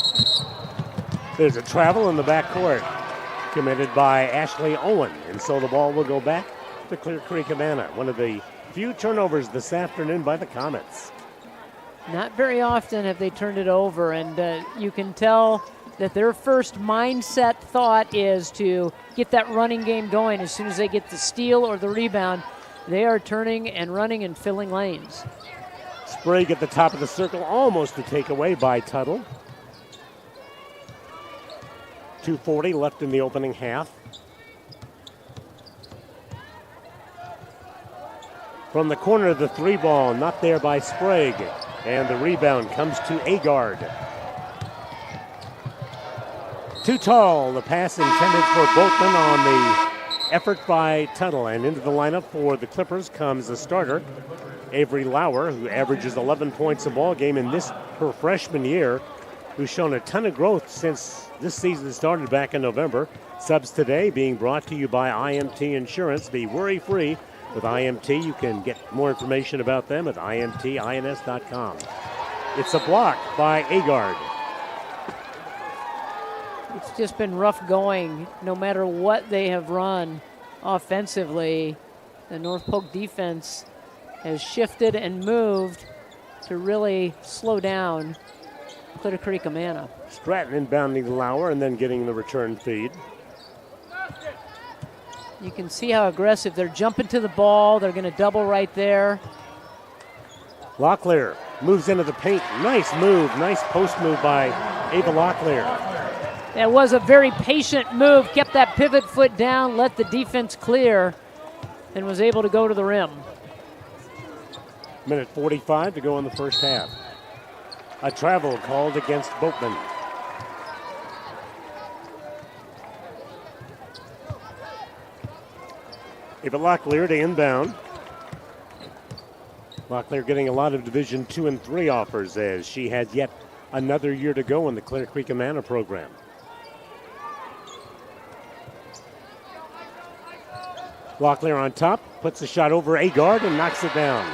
There's a travel in the backcourt committed by Ashley Owen, and so the ball will go back to Clear Creek-Amana. One of the few turnovers this afternoon by the Comets. Not very often have they turned it over, and you can tell that their first mindset thought is to get that running game going. As soon as they get the steal or the rebound, they are turning and running and filling lanes. Sprague at the top of the circle, almost a takeaway by Tuttle. 2:40 left in the opening half. From the corner of the three ball, not there by Sprague. And the rebound comes to Agard. Too tall, the pass intended for Boatman on the effort by Tuttle. And into the lineup for the Clippers comes the starter, Avery Lauer, who averages 11 points a ball game in this her freshman year, who's shown a ton of growth since this season started back in November. Subs today being brought to you by IMT Insurance. Be worry-free with IMT. You can get more information about them at imtins.com. It's a block by Agard. It's just been rough going no matter what they have run offensively. The North Polk defense has shifted and moved to really slow down Clear Creek-Amana. Stratton inbounding Lauer and then getting the return feed. You can see how aggressive they're jumping to the ball. They're going to double right there. Locklear moves into the paint. Nice move, nice post move by Ava Locklear. That was a very patient move. Kept that pivot foot down, let the defense clear, and was able to go to the rim. Minute 45 to go in the first half. A travel called against Boatman. Ava Locklear to inbound. Locklear getting a lot of Division II and III offers as she has yet another year to go in the Clear Creek-Amana program. Locklear on top, puts a shot over Agard and knocks it down.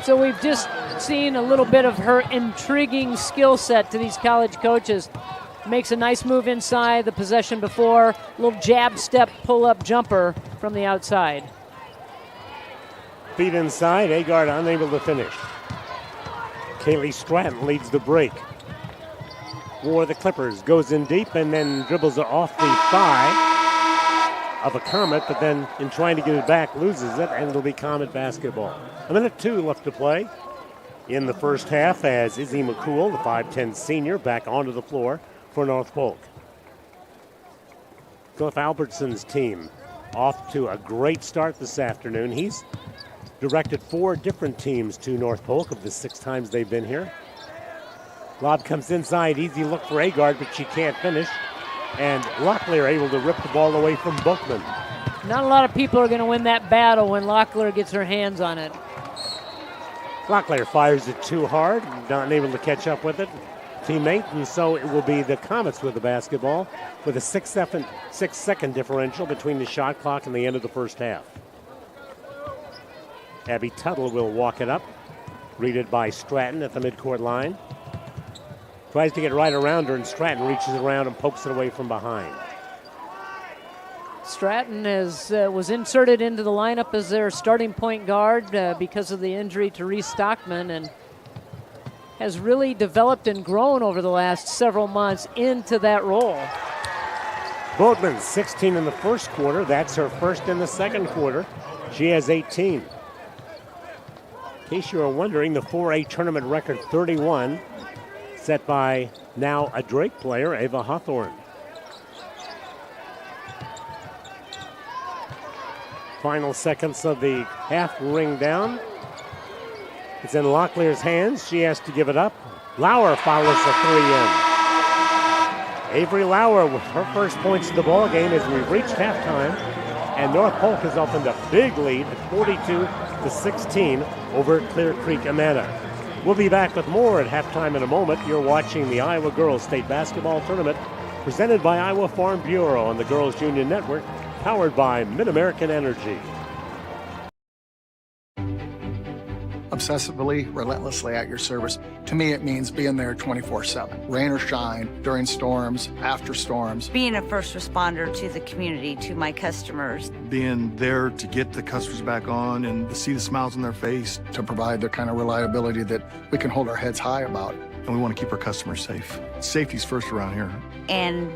So we've just seen a little bit of her intriguing skill set to these college coaches. Makes a nice move inside the possession before. Little jab step pull-up jumper from the outside. Feet inside, Agard unable to finish. Kaylee Stratton leads the break. For the Clippers, goes in deep and then dribbles it off the thigh of a Comet, but then in trying to get it back, loses it, and it'll be Comet basketball. A minute 2 left to play in the first half as Izzy McCool, the 5'10 senior, back onto the floor for North Polk. Cliff Albertson's team off to a great start this afternoon. He's directed 4 different teams to North Polk of the 6 times they've been here. Lob comes inside, easy look for Agard, but she can't finish. And Locklear able to rip the ball away from Bookman. Not a lot of people are going to win that battle when Locklear gets her hands on it. Locklear fires it too hard, not able to catch up with it. Teammate, and so it will be the Comets with the basketball with a 6-second differential between the shot clock and the end of the first half. Abby Tuttle will walk it up, greeted by Stratton at the midcourt line. Tries to get right around her, and Stratton reaches around and pokes it away from behind. Stratton was inserted into the lineup as their starting point guard because of the injury to Reese Stockman, and has really developed and grown over the last several months into that role. Boatman, 16 in the first quarter. That's her first in the second quarter. She has 18. In case you are wondering, the 4A tournament record 31, set by now a Drake player, Ava Hawthorne. Final seconds of the half ring down. It's in Locklear's hands. She has to give it up. Lauer follows the 3 in. Avery Lauer with her first points of the ball game as we've reached halftime. And North Polk has opened a big lead at 42-16 over Clear Creek-Amana. We'll be back with more at halftime in a moment. You're watching the Iowa Girls State Basketball Tournament presented by Iowa Farm Bureau on the Girls Union Network, powered by Mid-American Energy. Obsessively, relentlessly at your service. To me, it means being there 24/7. Rain or shine, during storms, after storms. Being a first responder to the community, to my customers. Being there to get the customers back on and to see the smiles on their face. To provide the kind of reliability that we can hold our heads high about. And we want to keep our customers safe. Safety's first around here. And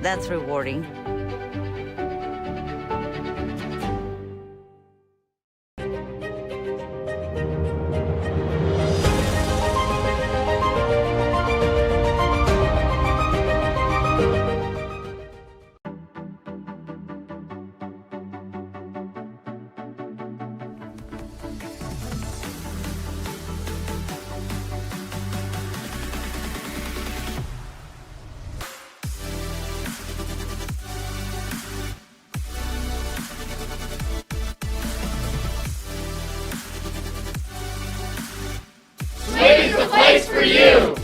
that's rewarding. Slade's the place for you!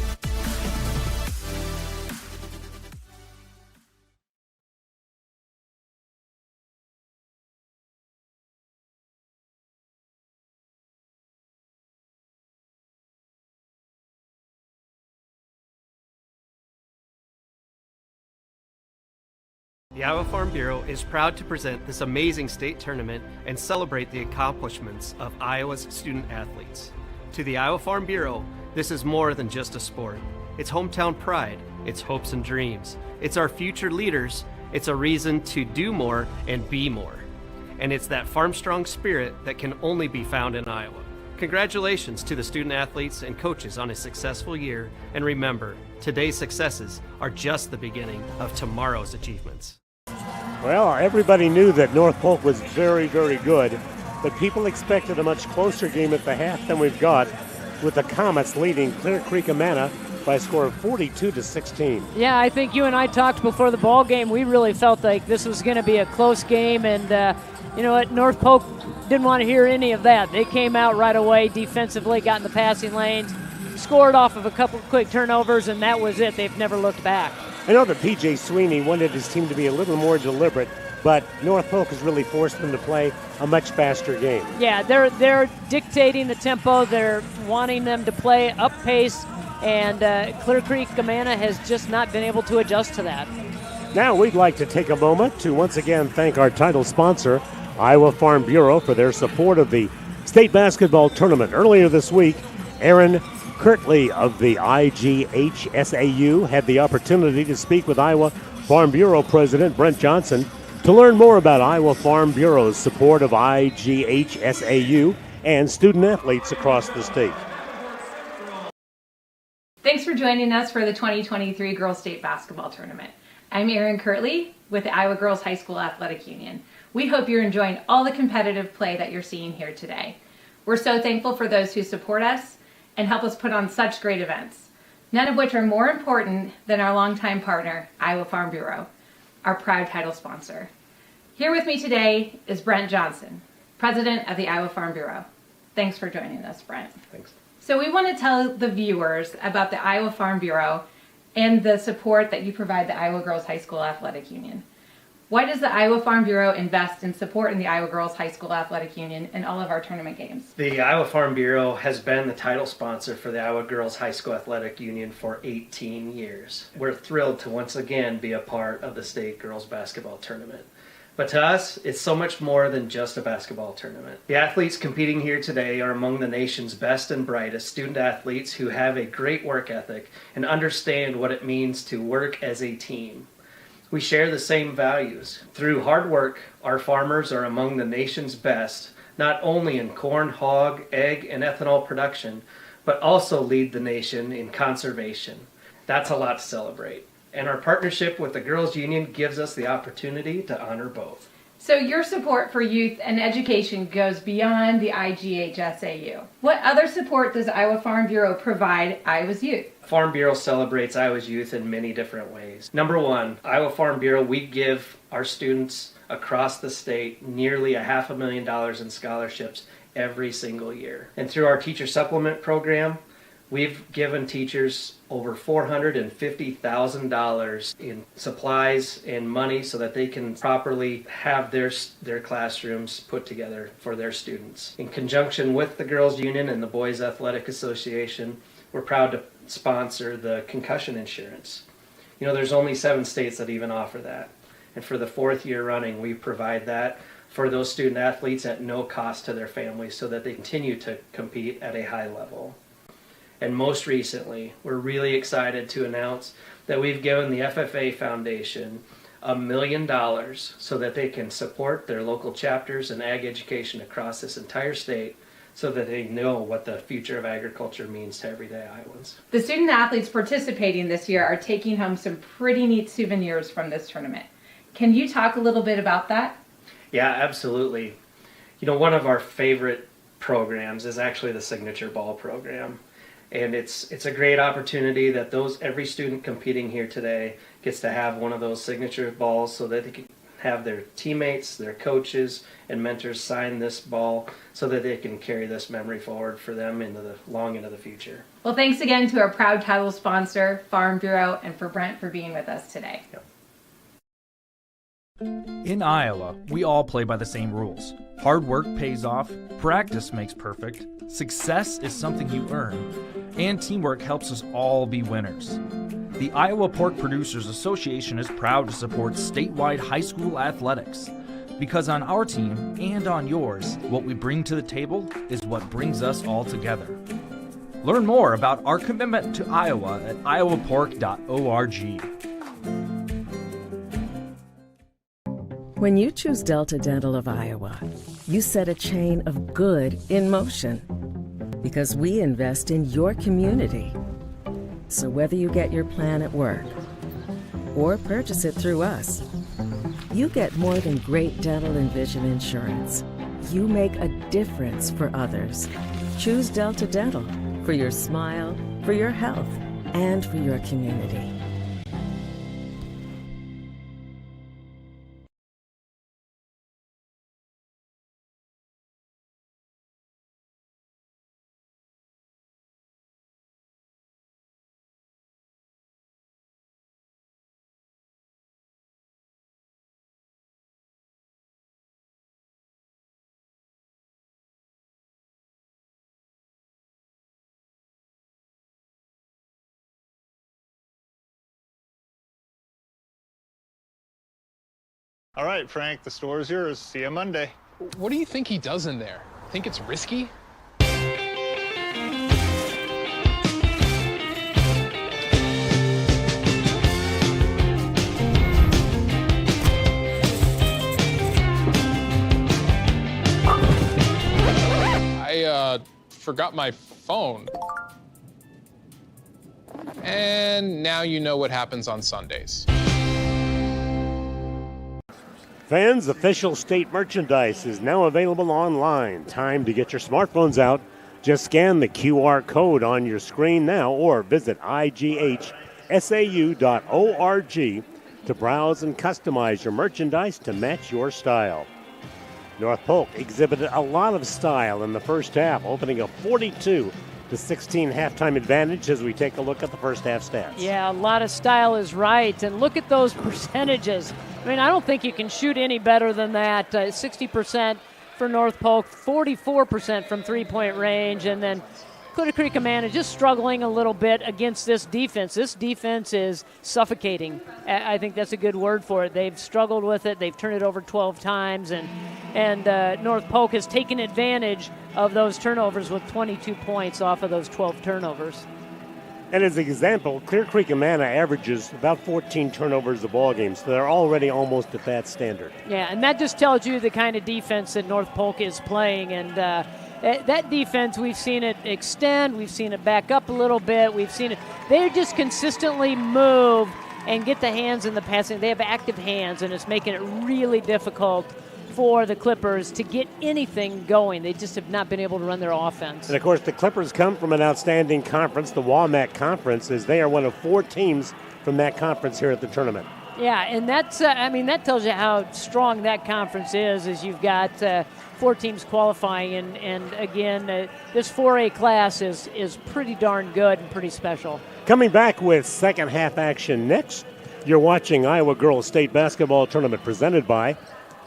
The Iowa Farm Bureau is proud to present this amazing state tournament and celebrate the accomplishments of Iowa's student athletes. To the Iowa Farm Bureau, this is more than just a sport. It's hometown pride, it's hopes and dreams, it's our future leaders, it's a reason to do more and be more. And it's that farm-strong spirit that can only be found in Iowa. Congratulations to the student athletes and coaches on a successful year, and remember, today's successes are just the beginning of tomorrow's achievements. Well, everybody knew that North Polk was very, very good, but people expected a much closer game at the half than we've got, with the Comets leading Clear Creek-Amana by a score of 42-16. Yeah, I think you and I talked before the ball game. We really felt like this was going to be a close game, and you know what? North Polk didn't want to hear any of that. They came out right away defensively, got in the passing lanes, scored off of a couple of quick turnovers, and that was it. They've never looked back. I know that P.J. Sweeney wanted his team to be a little more deliberate, but North Polk has really forced them to play a much faster game. Yeah, they're dictating the tempo. They're wanting them to play up pace, and Clear Creek-Amana has just not been able to adjust to that. Now we'd like to take a moment to once again thank our title sponsor, Iowa Farm Bureau, for their support of the state basketball tournament. Earlier this week, Aaron Kirtley of the IGHSAU had the opportunity to speak with Iowa Farm Bureau President Brent Johnson to learn more about Iowa Farm Bureau's support of IGHSAU and student athletes across the state. Thanks for joining us for the 2023 Girls State Basketball Tournament. I'm Erin Kirtley with the Iowa Girls High School Athletic Union. We hope you're enjoying all the competitive play that you're seeing here today. We're so thankful for those who support us and help us put on such great events, none of which are more important than our longtime partner, Iowa Farm Bureau, our proud title sponsor. Here with me today is Brent Johnson, president of the Iowa Farm Bureau. Thanks for joining us, Brent. Thanks. So we want to tell the viewers about the Iowa Farm Bureau and the support that you provide the Iowa Girls High School Athletic Union. Why does the Iowa Farm Bureau invest in supporting the Iowa Girls High School Athletic Union in all of our tournament games? The Iowa Farm Bureau has been the title sponsor for the Iowa Girls High School Athletic Union for 18 years. We're thrilled to once again be a part of the state girls basketball tournament. But to us, it's so much more than just a basketball tournament. The athletes competing here today are among the nation's best and brightest student athletes who have a great work ethic and understand what it means to work as a team. We share the same values. Through hard work, our farmers are among the nation's best, not only in corn, hog, egg, and ethanol production, but also lead the nation in conservation. That's a lot to celebrate. And our partnership with the Girls Union gives us the opportunity to honor both. So your support for youth and education goes beyond the IGHSAU. What other support does Iowa Farm Bureau provide Iowa's youth? Farm Bureau celebrates Iowa's youth in many different ways. Number one, Iowa Farm Bureau, we give our students across the state nearly $500,000 in scholarships every single year. And through our teacher supplement program, we've given teachers over $450,000 in supplies and money so that they can properly have their classrooms put together for their students. In conjunction with the Girls Union and the Boys Athletic Association, we're proud to sponsor the concussion insurance. You know, there's only 7 states that even offer that. And for the 4th year running, we provide that for those student athletes at no cost to their families so that they continue to compete at a high level. And most recently, we're really excited to announce that we've given the FFA Foundation $1 million so that they can support their local chapters and ag education across this entire state so that they know what the future of agriculture means to everyday Iowans. The student athletes participating this year are taking home some pretty neat souvenirs from this tournament. Can you talk a little bit about that? Yeah, absolutely. You know, one of our favorite programs is actually the Signature Ball program. And it's a great opportunity that every student competing here today gets to have one of those signature balls so that they can have their teammates, their coaches, and mentors sign this ball so that they can carry this memory forward for them long into the future. Well, thanks again to our proud title sponsor, Farm Bureau, and for Brent for being with us today. Yep. In Iowa, we all play by the same rules. Hard work pays off, practice makes perfect, success is something you earn, and teamwork helps us all be winners. The Iowa Pork Producers Association is proud to support statewide high school athletics. Because on our team and on yours, what we bring to the table is what brings us all together. Learn more about our commitment to Iowa at iowapork.org. When you choose Delta Dental of Iowa, you set a chain of good in motion because we invest in your community. So whether you get your plan at work or purchase it through us, you get more than great dental and vision insurance. You make a difference for others. Choose Delta Dental for your smile, for your health, and for your community. All right, Frank, the store is yours. See you Monday. What do you think he does in there? Think it's risky? I forgot my phone. And now you know what happens on Sundays. Fans, official state merchandise is now available online. Time to get your smartphones out. Just scan the QR code on your screen now or visit IGHSAU.org to browse and customize your merchandise to match your style. North Polk exhibited a lot of style in the first half, opening a 42-16 halftime advantage as we take a look at the first half stats. Yeah, a lot of style is right. And look at those percentages. I mean, I don't think you can shoot any better than that. 60% for North Polk, 44% from three-point range, and then Creek-Amana just struggling a little bit against this defense. This defense is suffocating. I think that's a good word for it. They've struggled with it. They've turned it over 12 times, and North Polk has taken advantage of those turnovers with 22 points off of those 12 turnovers. And as an example, Creek-Amana averages about 14 turnovers a ball game, so they're already almost at that standard. Yeah, and that just tells you the kind of defense that North Polk is playing. And that defense, we've seen it extend, we've seen it back up a little bit, we've seen it. They just consistently move and get the hands in the passing. They have active hands, and it's making it really difficult for the Clippers to get anything going. They just have not been able to run their offense. And, of course, the Clippers come from an outstanding conference, the WAMAC Conference, as they are one of 4 teams from that conference here at the tournament. Yeah, and that's, that tells you how strong that conference is, as you've got 4 teams qualifying. And again, this 4A class is pretty darn good and pretty special. Coming back with second half action next, you're watching Iowa Girls State Basketball Tournament presented by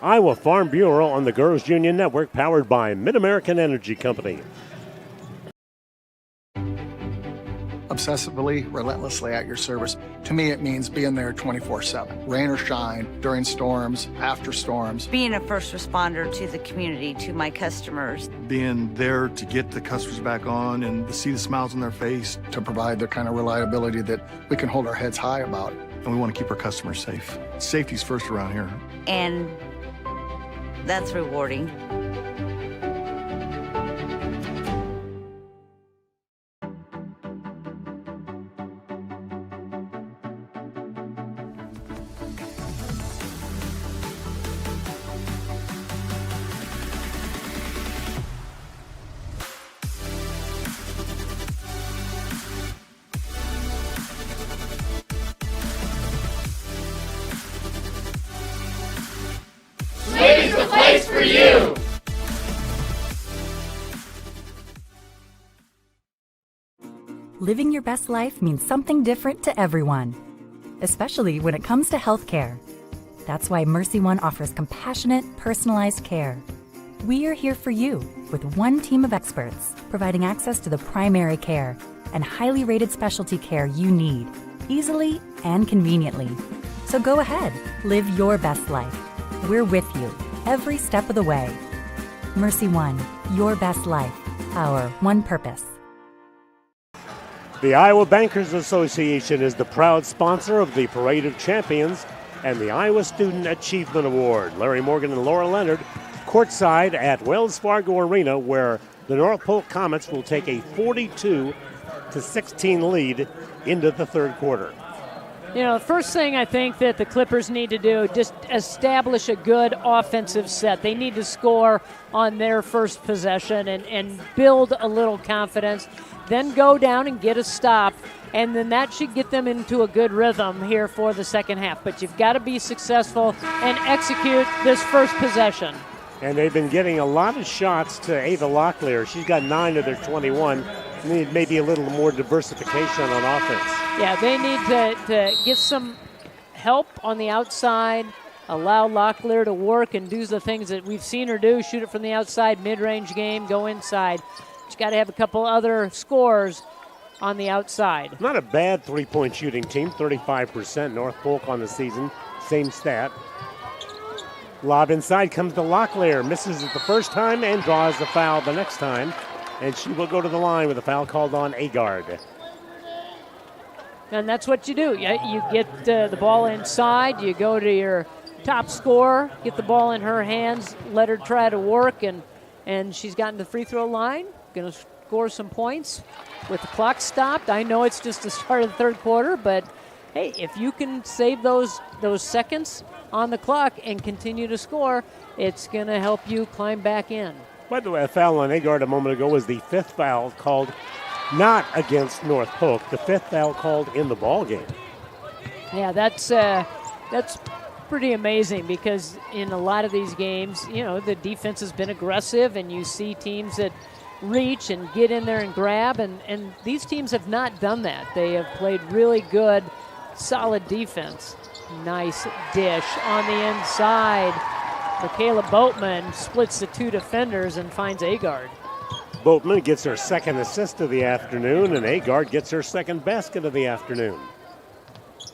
Iowa Farm Bureau on the Girls Union Network, powered by Mid-American Energy Company. Obsessively, relentlessly at your service. To me, it means being there 24/7, rain or shine, during storms, after storms. Being a first responder to the community, to my customers. Being there to get the customers back on and to see the smiles on their face. To provide the kind of reliability that we can hold our heads high about. And we want to keep our customers safe. Safety's first around here. And that's rewarding. Slade's the place for you! Living your best life means something different to everyone, especially when it comes to healthcare. That's why Mercy One offers compassionate, personalized care. We are here for you with one team of experts providing access to the primary care and highly rated specialty care you need, easily and conveniently. So go ahead, live your best life. We're with you every step of the way. Mercy One, your best life, our one purpose. The Iowa Bankers Association is the proud sponsor of the Parade of Champions and the Iowa Student Achievement Award. Larry Morgan and Laura Leonard courtside at Wells Fargo Arena, where the North Polk Comets will take a 42-16 lead into the third quarter. You know, the first thing I think that the Clippers need to do, just establish a good offensive set. They need to score on their first possession and build a little confidence, then go down and get a stop, and then that should get them into a good rhythm here for the second half. But you've got to be successful and execute this first possession. And they've been getting a lot of shots to Ava Locklear. She's got 9 of their 21. Need maybe a little more diversification on offense. Yeah, they need to get some help on the outside, allow Locklear to work and do the things that we've seen her do, shoot it from the outside, mid-range game, go inside. She's got to have a couple other scores on the outside. Not a bad three-point shooting team, 35% North Polk on the season, same stat. Lob inside comes to Locklear, misses it the first time and draws the foul the next time. And she will go to the line with a foul called on Agard. And that's what you do. You get the ball inside, you go to your top scorer, get the ball in her hands, let her try to work, and she's gotten to the free throw line, going to score some points with the clock stopped. I know it's just the start of the third quarter, but hey, if you can save those seconds on the clock and continue to score, it's going to help you climb back in. By the way, a foul on Agard a moment ago was the 5th foul called not against North Polk, the 5th foul called in the ball game. Yeah, that's pretty amazing, because in a lot of these games, you know, the defense has been aggressive and you see teams that reach and get in there and grab, and these teams have not done that. They have played really good, solid defense. Nice dish on the inside. Michaela Boatman splits the 2 defenders and finds Agard. Boatman gets her second assist of the afternoon, and Agard gets her second basket of the afternoon.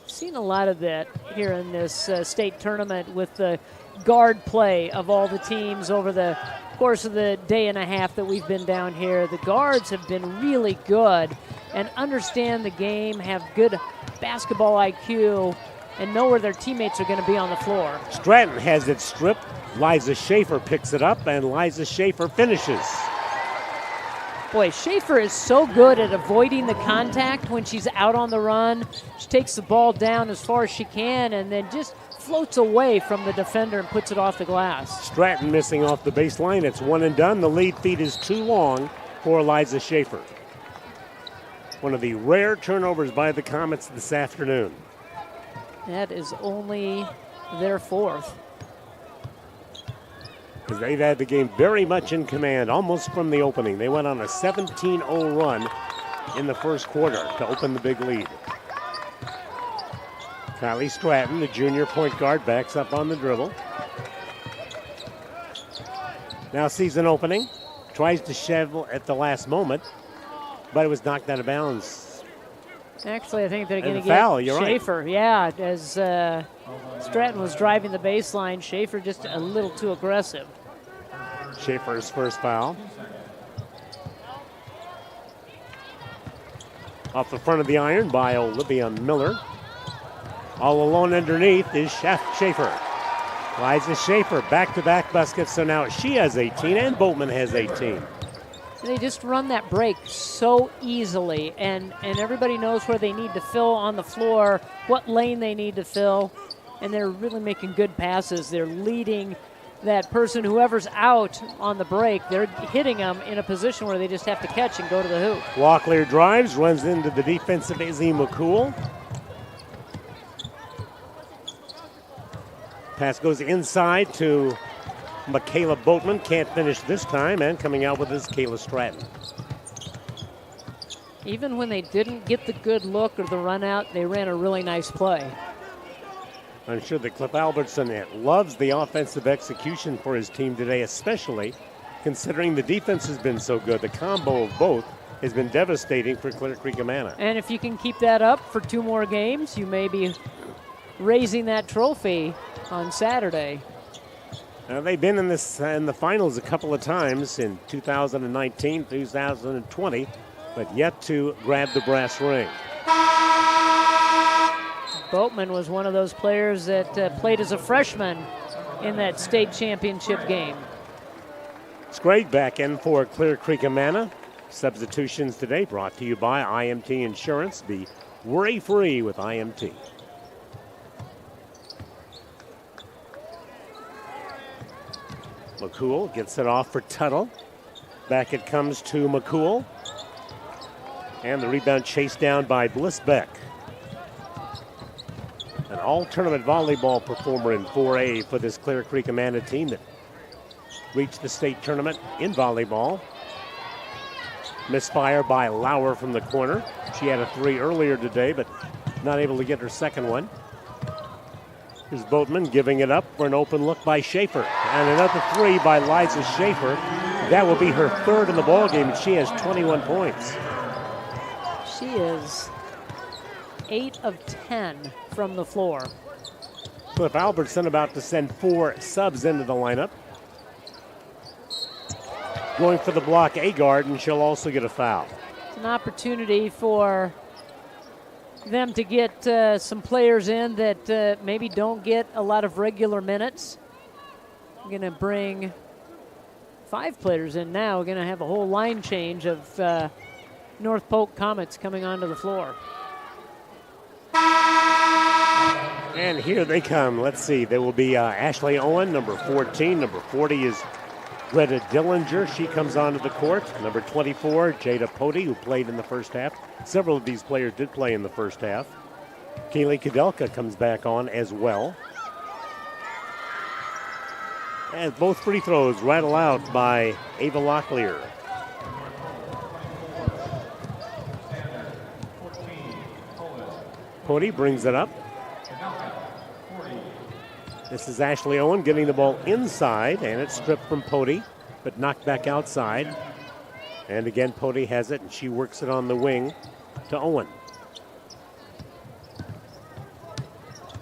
Seen a lot of that here in this state tournament with the guard play of all the teams over the course of the day and a half that we've been down here. The guards have been really good and understand the game, have good basketball IQ, and know where their teammates are going to be on the floor. Stratton has it stripped. Liza Schaefer picks it up, and Liza Schaefer finishes. Boy, Schaefer is so good at avoiding the contact when she's out on the run. She takes the ball down as far as she can and then just floats away from the defender and puts it off the glass. Stratton missing off the baseline. It's one and done. The lead feed is too long for Eliza Schaefer. One of the rare turnovers by the Comets this afternoon. That is only their fourth. Because they've had the game very much in command, almost from the opening. They went on a 17-0 run in the first quarter to open the big lead. Kylie Stratton, the junior point guard, backs up on the dribble. Now sees an opening, tries to shovel at the last moment, but it was knocked out of bounds. Actually, I think they're going to foul, get you're Schaefer. Right. Yeah, as Stratton was driving the baseline, Schaefer just a little too aggressive. Schaefer's first foul. Off the front of the iron by Olivia Miller. All alone underneath is Schaefer. Eliza Schaefer, back-to-back baskets, so now she has 18 and Boatman has 18. They just run that break so easily, and everybody knows where they need to fill on the floor, what lane they need to fill, and they're really making good passes. They're leading that person, whoever's out on the break, they're hitting them in a position where they just have to catch and go to the hoop. Locklear drives, runs into the defensive Izzy McCool. Pass goes inside to Michaela Boatman. Can't finish this time, and coming out with is Kayla Stratton. Even when they didn't get the good look or the run out, they ran a really nice play. I'm sure that Cliff Albertson loves the offensive execution for his team today, especially considering the defense has been so good. The combo of both has been devastating for Creek-Amana. And if you can keep that up for 2 more games, you may be raising that trophy on Saturday. Now, they've been in the finals a couple of times in 2019, 2020, but yet to grab the brass ring. Boatman was one of those players that played as a freshman in that state championship game. Sprague back in for Clear Creek-Amana. Substitutions today brought to you by IMT Insurance. Be worry-free with IMT. McCool gets it off for Tuttle. Back it comes to McCool. And the rebound chased down by Blissbeck. An all-tournament volleyball performer in 4A for this Clear Creek-Amana team that reached the state tournament in volleyball. Misfire by Lauer from the corner. She had a 3 earlier today, but not able to get her second one. Here's Boatman giving it up for an open look by Schaefer. And another 3 by Liza Schaefer. That will be her 3rd in the ballgame, and she has 21 points. She is 8 of 10 from the floor. Cliff Albertson about to send 4 subs into the lineup. Going for the block Agard, and she'll also get a foul. It's an opportunity for them to get some players in that maybe don't get a lot of regular minutes. We're going to bring 5 players in now. We're going to have a whole line change of North Polk Comets coming onto the floor. And here they come. Let's see. There will be Ashley Owen, number 14. Number 40 is Greta Dillinger. She comes onto the court. Number 24, Jada Pody, who played in the first half. Several of these players did play in the first half. Kaylee Kudelka comes back on as well. And both free throws rattle out by Ava Locklear. Pody brings it up. This is Ashley Owen getting the ball inside, and it's stripped from Pody, but knocked back outside. And again, Pody has it, and she works it on the wing to Owen.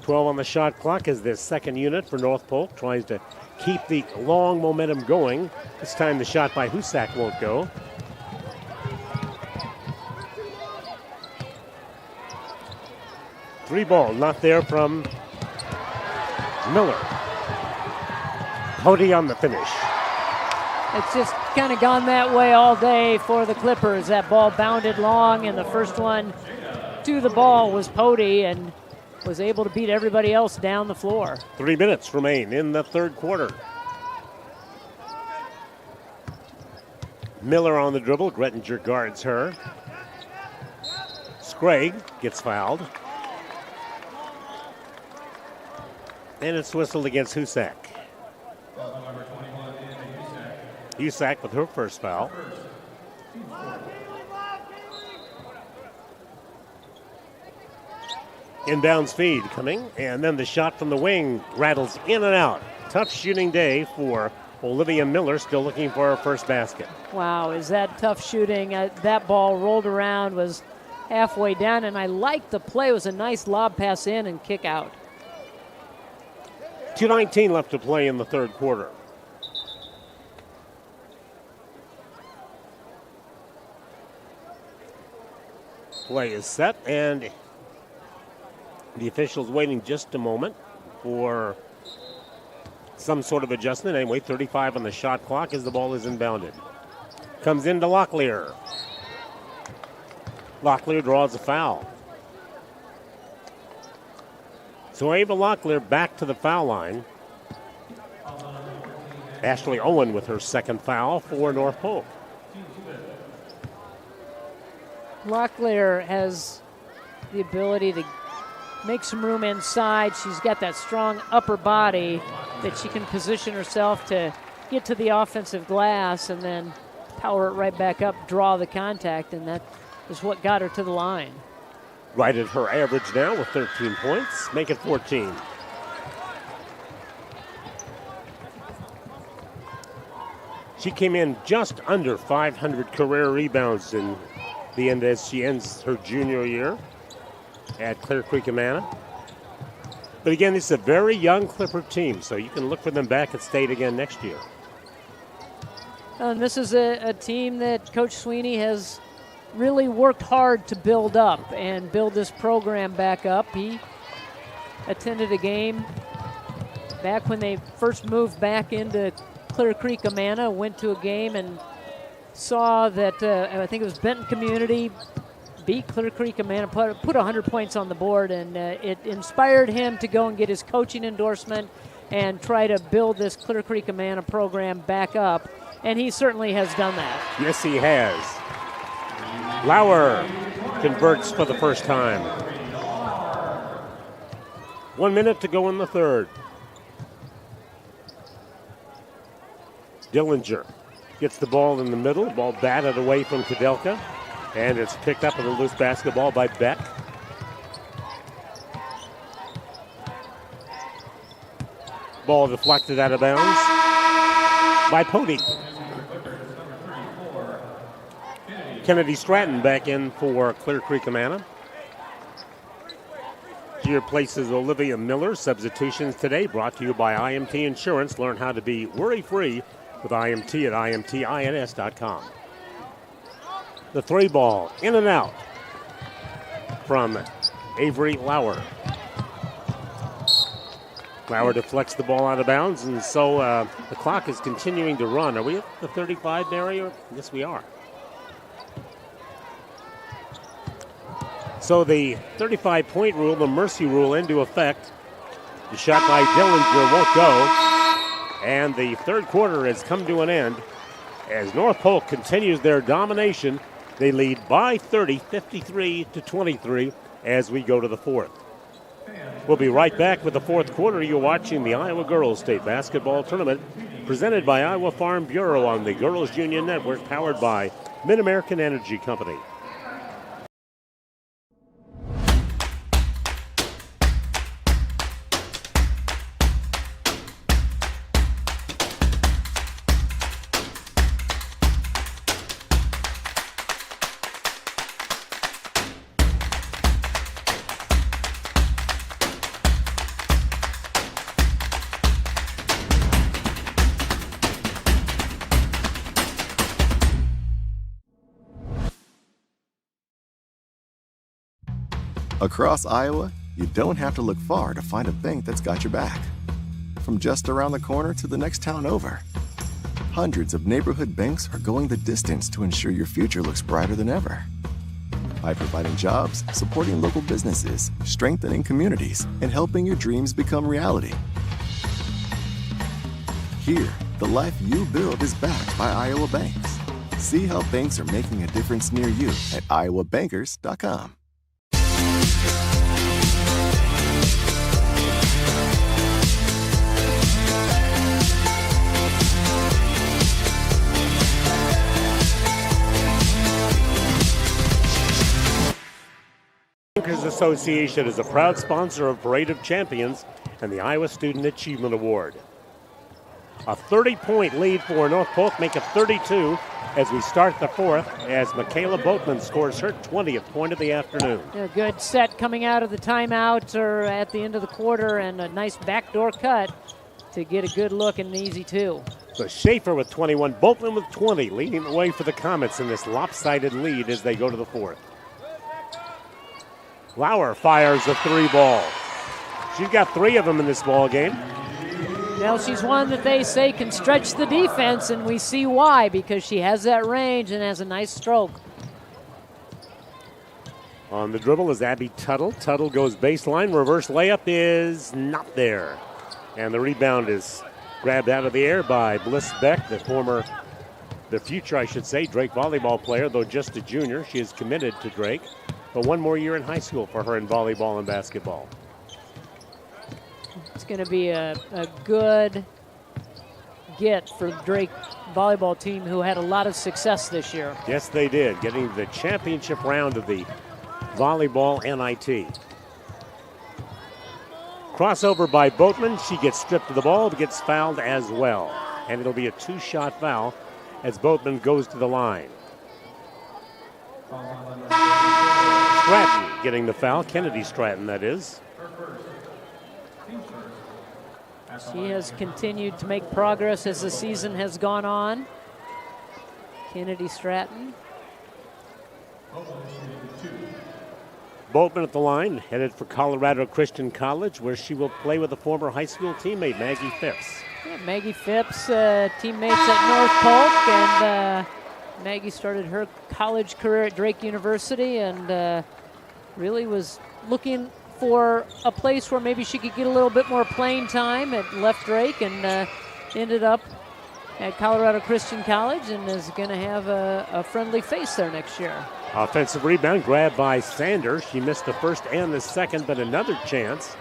12 on the shot clock as this second unit for North Polk tries to keep the long momentum going. This time the shot by Husak won't go. Three ball, not there from Miller. Pody on the finish. It's just kind of gone that way all day for the Clippers. That ball bounded long, and the first one to the ball was Pody, and was able to beat everybody else down the floor. 3 minutes remain in the third quarter. Miller on the dribble. Grettinger guards her. Sprague gets fouled. And it's whistled against Husak. Husak with her first foul. Inbounds feed coming, and then the shot from the wing rattles in and out. Tough shooting day for Olivia Miller, still looking for her first basket. Wow, is that tough shooting. That ball rolled around, was halfway down, and I liked the play. It was a nice lob pass in and kick out. 2:19 left to play in the third quarter. Play is set, and the officials waiting just a moment for some sort of adjustment. Anyway, 35 on the shot clock as the ball is inbounded. Comes into Locklear. Locklear draws a foul. So Ava Locklear back to the foul line. Ashley Owen with her second foul for North Polk. Locklear has the ability to make some room inside. She's got that strong upper body that she can position herself to get to the offensive glass and then power it right back up, draw the contact, and that is what got her to the line. Right at her average now with 13 points, make it 14. She came in just under 500 career rebounds in the end as she ends her junior year at Creek-Amana. But again, it's a very young Clipper team, so you can look for them back at state again next year. And this is a team that Coach Sweeney has really worked hard to build up and build this program back up. He attended a game back when they first moved back into Clear Creek-Amana, went to a game and saw that, I think it was Benton Community, beat Clear Creek-Amana, put 100 points on the board, and it inspired him to go and get his coaching endorsement and try to build this Clear Creek-Amana program back up, and he certainly has done that. Yes, he has. Lauer converts for the first time. 1 minute to go in the third. Dillinger gets the ball in the middle. Ball batted away from Kudelka. And it's picked up with a loose basketball by Beck. Ball deflected out of bounds by Pody. Kennedy Stratton back in for Clear Creek-Amana. She replaces Olivia Miller. Substitutions today brought to you by IMT Insurance. Learn how to be worry-free with IMT at IMTINS.com. The three ball in and out from Avery Lauer. Lauer deflects the ball out of bounds, and so the clock is continuing to run. Are we at the 35 area? Yes, we are. So the 35-point rule, the mercy rule, into effect. The shot by Dillinger won't go, and the third quarter has come to an end as North Polk continues their domination. They lead by 30, 53-23, as we go to the fourth. We'll be right back with the fourth quarter. You're watching the Iowa Girls State Basketball Tournament presented by Iowa Farm Bureau on the Girls Union Network, powered by Mid-American Energy Company. Across Iowa, you don't have to look far to find a bank that's got your back. From just around the corner to the next town over, Hundreds of neighborhood banks are going the distance to ensure your future looks brighter than ever. By providing jobs, supporting local businesses, strengthening communities, and helping your dreams become reality. Here, the life you build is backed by Iowa banks. See how banks are making a difference near you at iowabankers.com. Bankers Association is a proud sponsor of Parade of Champions and the Iowa Student Achievement Award. A 30-point lead for North Polk, make it 32 as we start the fourth, as Michaela Boatman scores her 20th point of the afternoon. A good set coming out of the timeout or at the end of the quarter, and a nice backdoor cut to get a good look and an easy two. So Schaefer with 21, Boatman with 20, leading the way for the Comets in this lopsided lead as they go to the fourth. Lauer fires a three ball. She's got 3 of them in this ball game. Well, she's one that they say can stretch the defense, and we see why, because she has that range and has a nice stroke. On the dribble is Abby Tuttle. Tuttle goes baseline. Reverse layup is not there. And the rebound is grabbed out of the air by Bliss Beck, the future, I should say, Drake volleyball player, though just a junior. She is committed to Drake, but one more year in high school for her in volleyball and basketball. It's going to be a good get for the Drake volleyball team, who had a lot of success this year. Yes, they did, getting the championship round of the volleyball NIT. Crossover by Boatman. She gets stripped of the ball, but gets fouled as well. And it'll be a 2-shot foul as Boatman goes to the line. Stratton getting the foul. Kennedy Stratton, that is. She has continued to make progress as the season has gone on. Kennedy Stratton. Boatman at the line, headed for Colorado Christian College, where she will play with a former high school teammate, Maggie Phipps. Yeah, Maggie Phipps, teammates at North Polk, and Maggie started her college career at Drake University, and really was looking for a place where maybe she could get a little bit more playing time at left Drake, and ended up at Colorado Christian College, and is going to have a friendly face there next year. Offensive rebound grabbed by Sanders. She missed the first and the second, but another chance.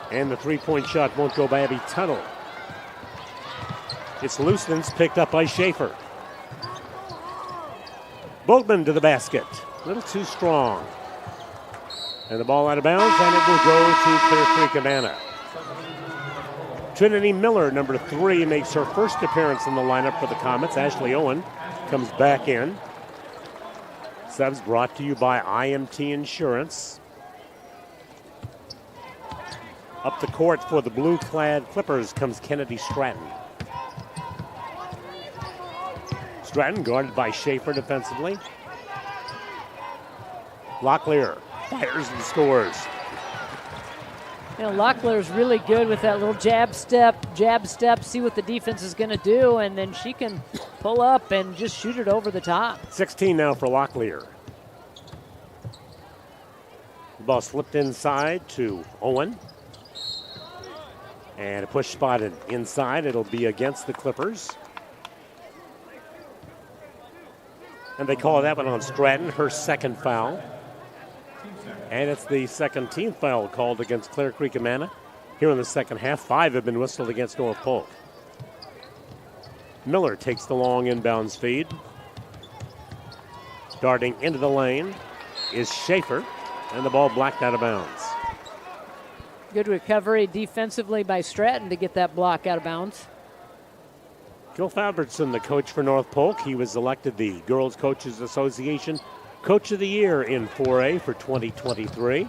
And the three-point shot won't go by Abby Tuttle. It's loose and it's picked up by Schaefer. Boatman to the basket. A little too strong. And the ball out of bounds, and it will go to Clear Creek-Amana. Trinity Miller, number 3, makes her first appearance in the lineup for the Comets. Ashley Owen comes back in. Subs brought to you by IMT Insurance. Up the court for the blue-clad Clippers comes Kennedy Stratton. Stratton guarded by Schaefer defensively. Locklear fires and scores. You know, Locklear's really good with that little jab step, see what the defense is going to do, and then she can pull up and just shoot it over the top. 16 now for Locklear. The ball slipped inside to Owen. And a push spotted inside. It'll be against the Clippers. And they call that one on Stratton, her second foul. And it's the second team foul called against Clear Creek-Amana. Here in the second half, 5 have been whistled against North Polk. Miller takes the long inbounds feed. Darting into the lane is Schaefer, and the ball blacked out of bounds. Good recovery defensively by Stratton to get that block out of bounds. Gil Fabertson, the coach for North Polk, he was elected the Girls Coaches Association Coach of the Year in 4A for 2023.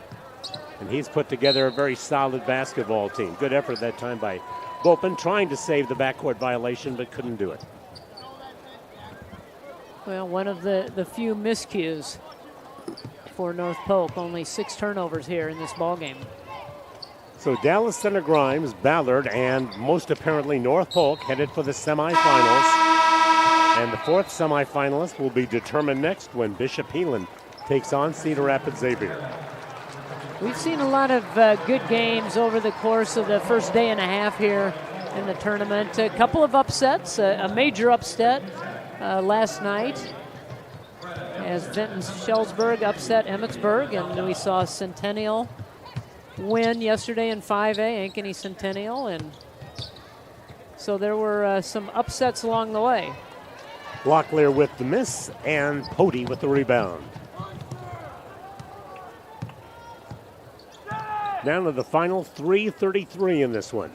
And he's put together a very solid basketball team. Good effort that time by Boatman, trying to save the backcourt violation, but couldn't do it. Well, one of the few miscues for North Polk. Only 6 turnovers here in this ball game. So Dallas Center Grimes, Ballard, and most apparently North Polk headed for the semifinals. And the fourth semifinalist will be determined next when Bishop Heelan takes on Cedar Rapids Xavier. We've seen a lot of good games over the course of the first day and a half here in the tournament. A couple of upsets, a major upset last night as Vinton-Schellsburg upset Emmetsburg, and we saw Centennial win yesterday in 5A, Ankeny Centennial, and so there were some upsets along the way. Locklear with the miss and Pody with the rebound. Down to the final 3:33 in this one.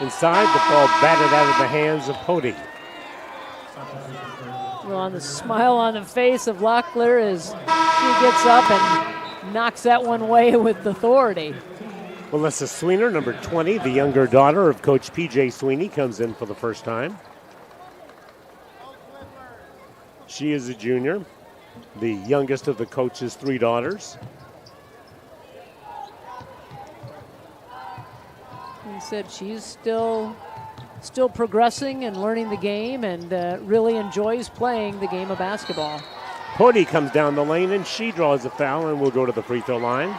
Inside, the ball batted out of the hands of Pody. Well, on the smile on the face of Locklear as she gets up and knocks that one away with authority. Melissa Sweener, number 20, the younger daughter of Coach P.J. Sweeney, comes in for the first time. She is a junior, the youngest of the coach's three daughters. He said she's still progressing and learning the game and really enjoys playing the game of basketball. Pody comes down the lane and she draws a foul and will go to the free throw line.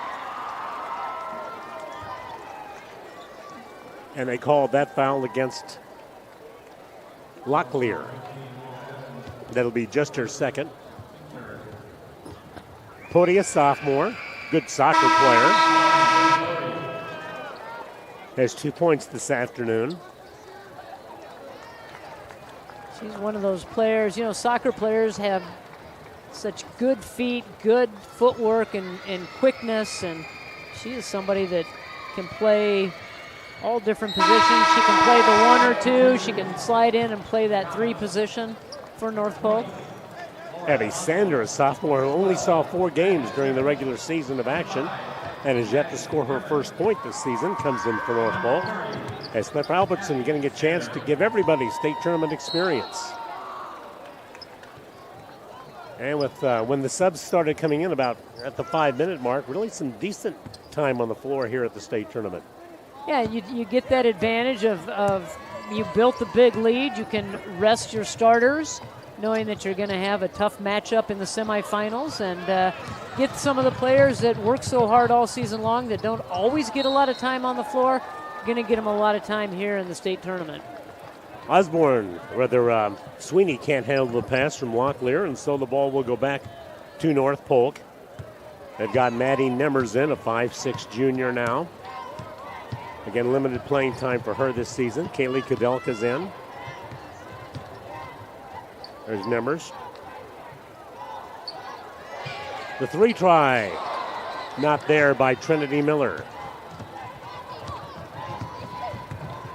And they called that foul against Locklear. That'll be just her second. Pody, a sophomore, good soccer player. Has 2 points this afternoon. She's one of those players, you know, soccer players have such good feet, good footwork and quickness, and she is somebody that can play all different positions. She can play the 1 or 2. She can slide in and play that 3 position for North Polk. Abby Sander, a sophomore who only saw 4 games during the regular season of action and is yet to score her first point this season, comes in for North Polk. As Cliff Albertson getting a chance to give everybody state tournament experience. And with when the subs started coming in about at the 5-minute mark, really some decent time on the floor here at the state tournament. Yeah, you get that advantage of you built the big lead. You can rest your starters, knowing that you're going to have a tough matchup in the semifinals, and get some of the players that work so hard all season long that don't always get a lot of time on the floor, going to get them a lot of time here in the state tournament. Sweeney can't handle the pass from Locklear, and so the ball will go back to North Polk. They've got Maddie Nemmers in, a 5'6" junior now. Again, limited playing time for her this season. Kaylee Kudelka's in. There's Nemmers. The 3 try, not there by Trinity Miller.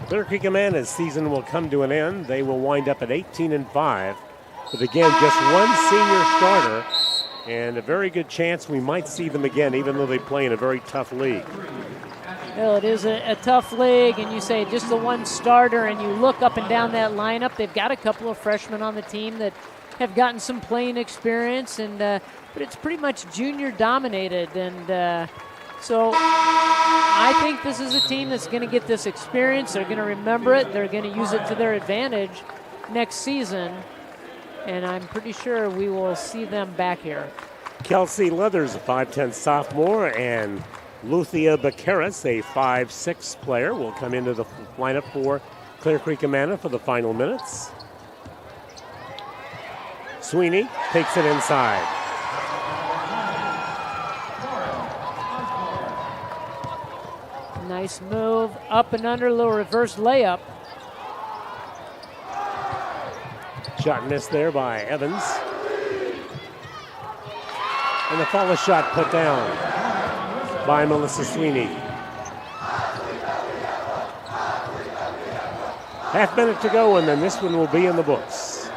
Clear Creek-Amana's season will come to an end. They will wind up at 18-5. But again, just one senior starter, and a very good chance we might see them again, even though they play in a very tough league. Well, it is a tough league, and you say just the one starter, and you look up and down that lineup. They've got a couple of freshmen on the team that have gotten some playing experience, and but it's pretty much junior dominated, and so I think this is a team that's going to get this experience. They're going to remember it. They're going to use it to their advantage next season, and I'm pretty sure we will see them back here. Kelsey Leathers, a 5'10" sophomore, and Luthia Bacaris, a 5'6" player, will come into the lineup for Clear Creek-Amana for the final minutes. Sweeney takes it inside. Nice move, up and under, little reverse layup. Shot missed there by Evans. And the follow shot put down by Melissa Sweeney. Half minute to go, and then this one will be in the books.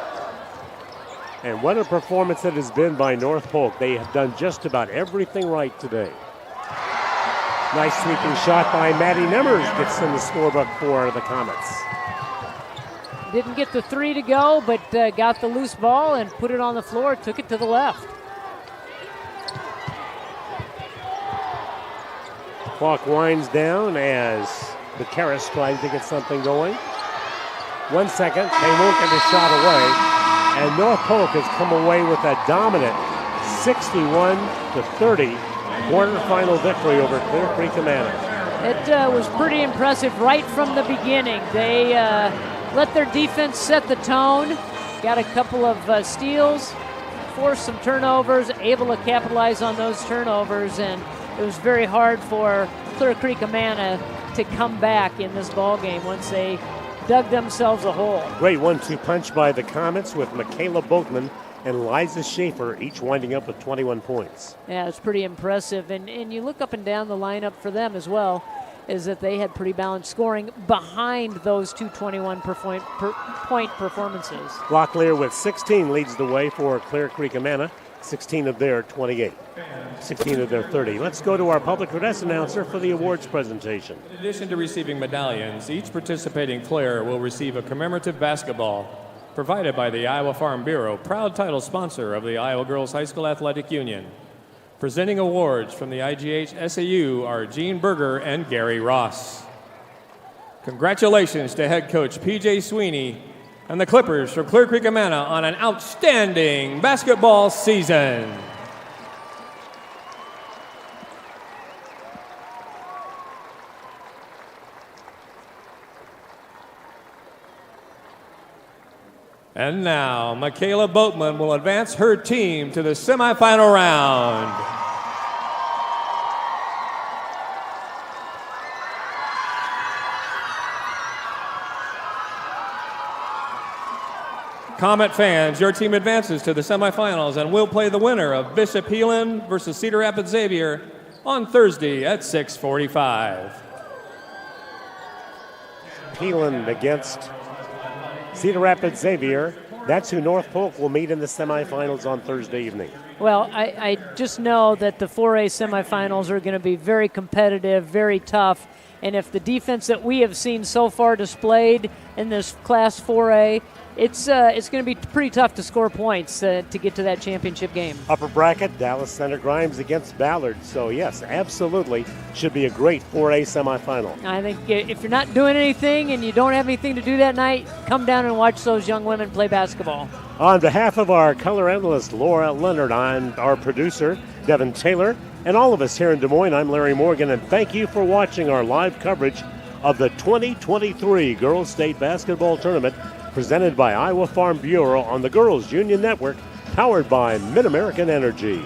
And what a performance it has been by North Polk. They have done just about everything right today. Nice sweeping shot by Maddie Nemmers, gets in the scorebook for the Comets. Didn't get the 3 to go, but got the loose ball and put it on the floor, took it to the left. Clock winds down as the Karras tries to get something going. 1 second, they won't get a shot away. And North Polk has come away with a dominant 61-30 quarterfinal victory over Clear Creek-Amana. It was pretty impressive right from the beginning. They let their defense set the tone, got a couple of steals, forced some turnovers, able to capitalize on those turnovers, and it was very hard for Clear Creek-Amana to come back in this ball game once they dug themselves a hole. Great 1-2 punch by the Comets with Michaela Boatman and Liza Schaefer each winding up with 21 points. Yeah, it's pretty impressive. And you look up and down the lineup for them as well, is that they had pretty balanced scoring behind those two 21-point performances. Locklear with 16 leads the way for Clear Creek-Amana, 16 of their 28, 16 of their 30. Let's go to our public address announcer for the awards presentation. In addition to receiving medallions, each participating player will receive a commemorative basketball provided by the Iowa Farm Bureau, proud title sponsor of the Iowa Girls High School Athletic Union. Presenting awards from the IGHSAU are Gene Berger and Gary Ross. Congratulations to head coach P.J. Sweeney and the Clippers from Clear Creek-Amana on an outstanding basketball season. And now, Michaela Boatman will advance her team to the semifinal round. Comet fans, your team advances to the semifinals and will play the winner of Bishop Heelan versus Cedar Rapids Xavier on Thursday at 6:45. Heelan against Cedar Rapids Xavier. That's who North Polk will meet in the semifinals on Thursday evening. Well, I just know that the 4A semifinals are going to be very competitive, very tough. And if the defense that we have seen so far displayed in this Class 4A, it's going to be pretty tough to score points to get to that championship game. Upper bracket, Dallas Center Grimes against Ballard. So, yes, absolutely should be a great 4A semifinal. I think if you're not doing anything and you don't have anything to do that night, come down and watch those young women play basketball. On behalf of our color analyst, Laura Leonard, and our producer, Devin Taylor, and all of us here in Des Moines, I'm Larry Morgan, and thank you for watching our live coverage of the 2023 Girls State Basketball Tournament presented by Iowa Farm Bureau on the Girls Union Network, powered by Mid-American Energy.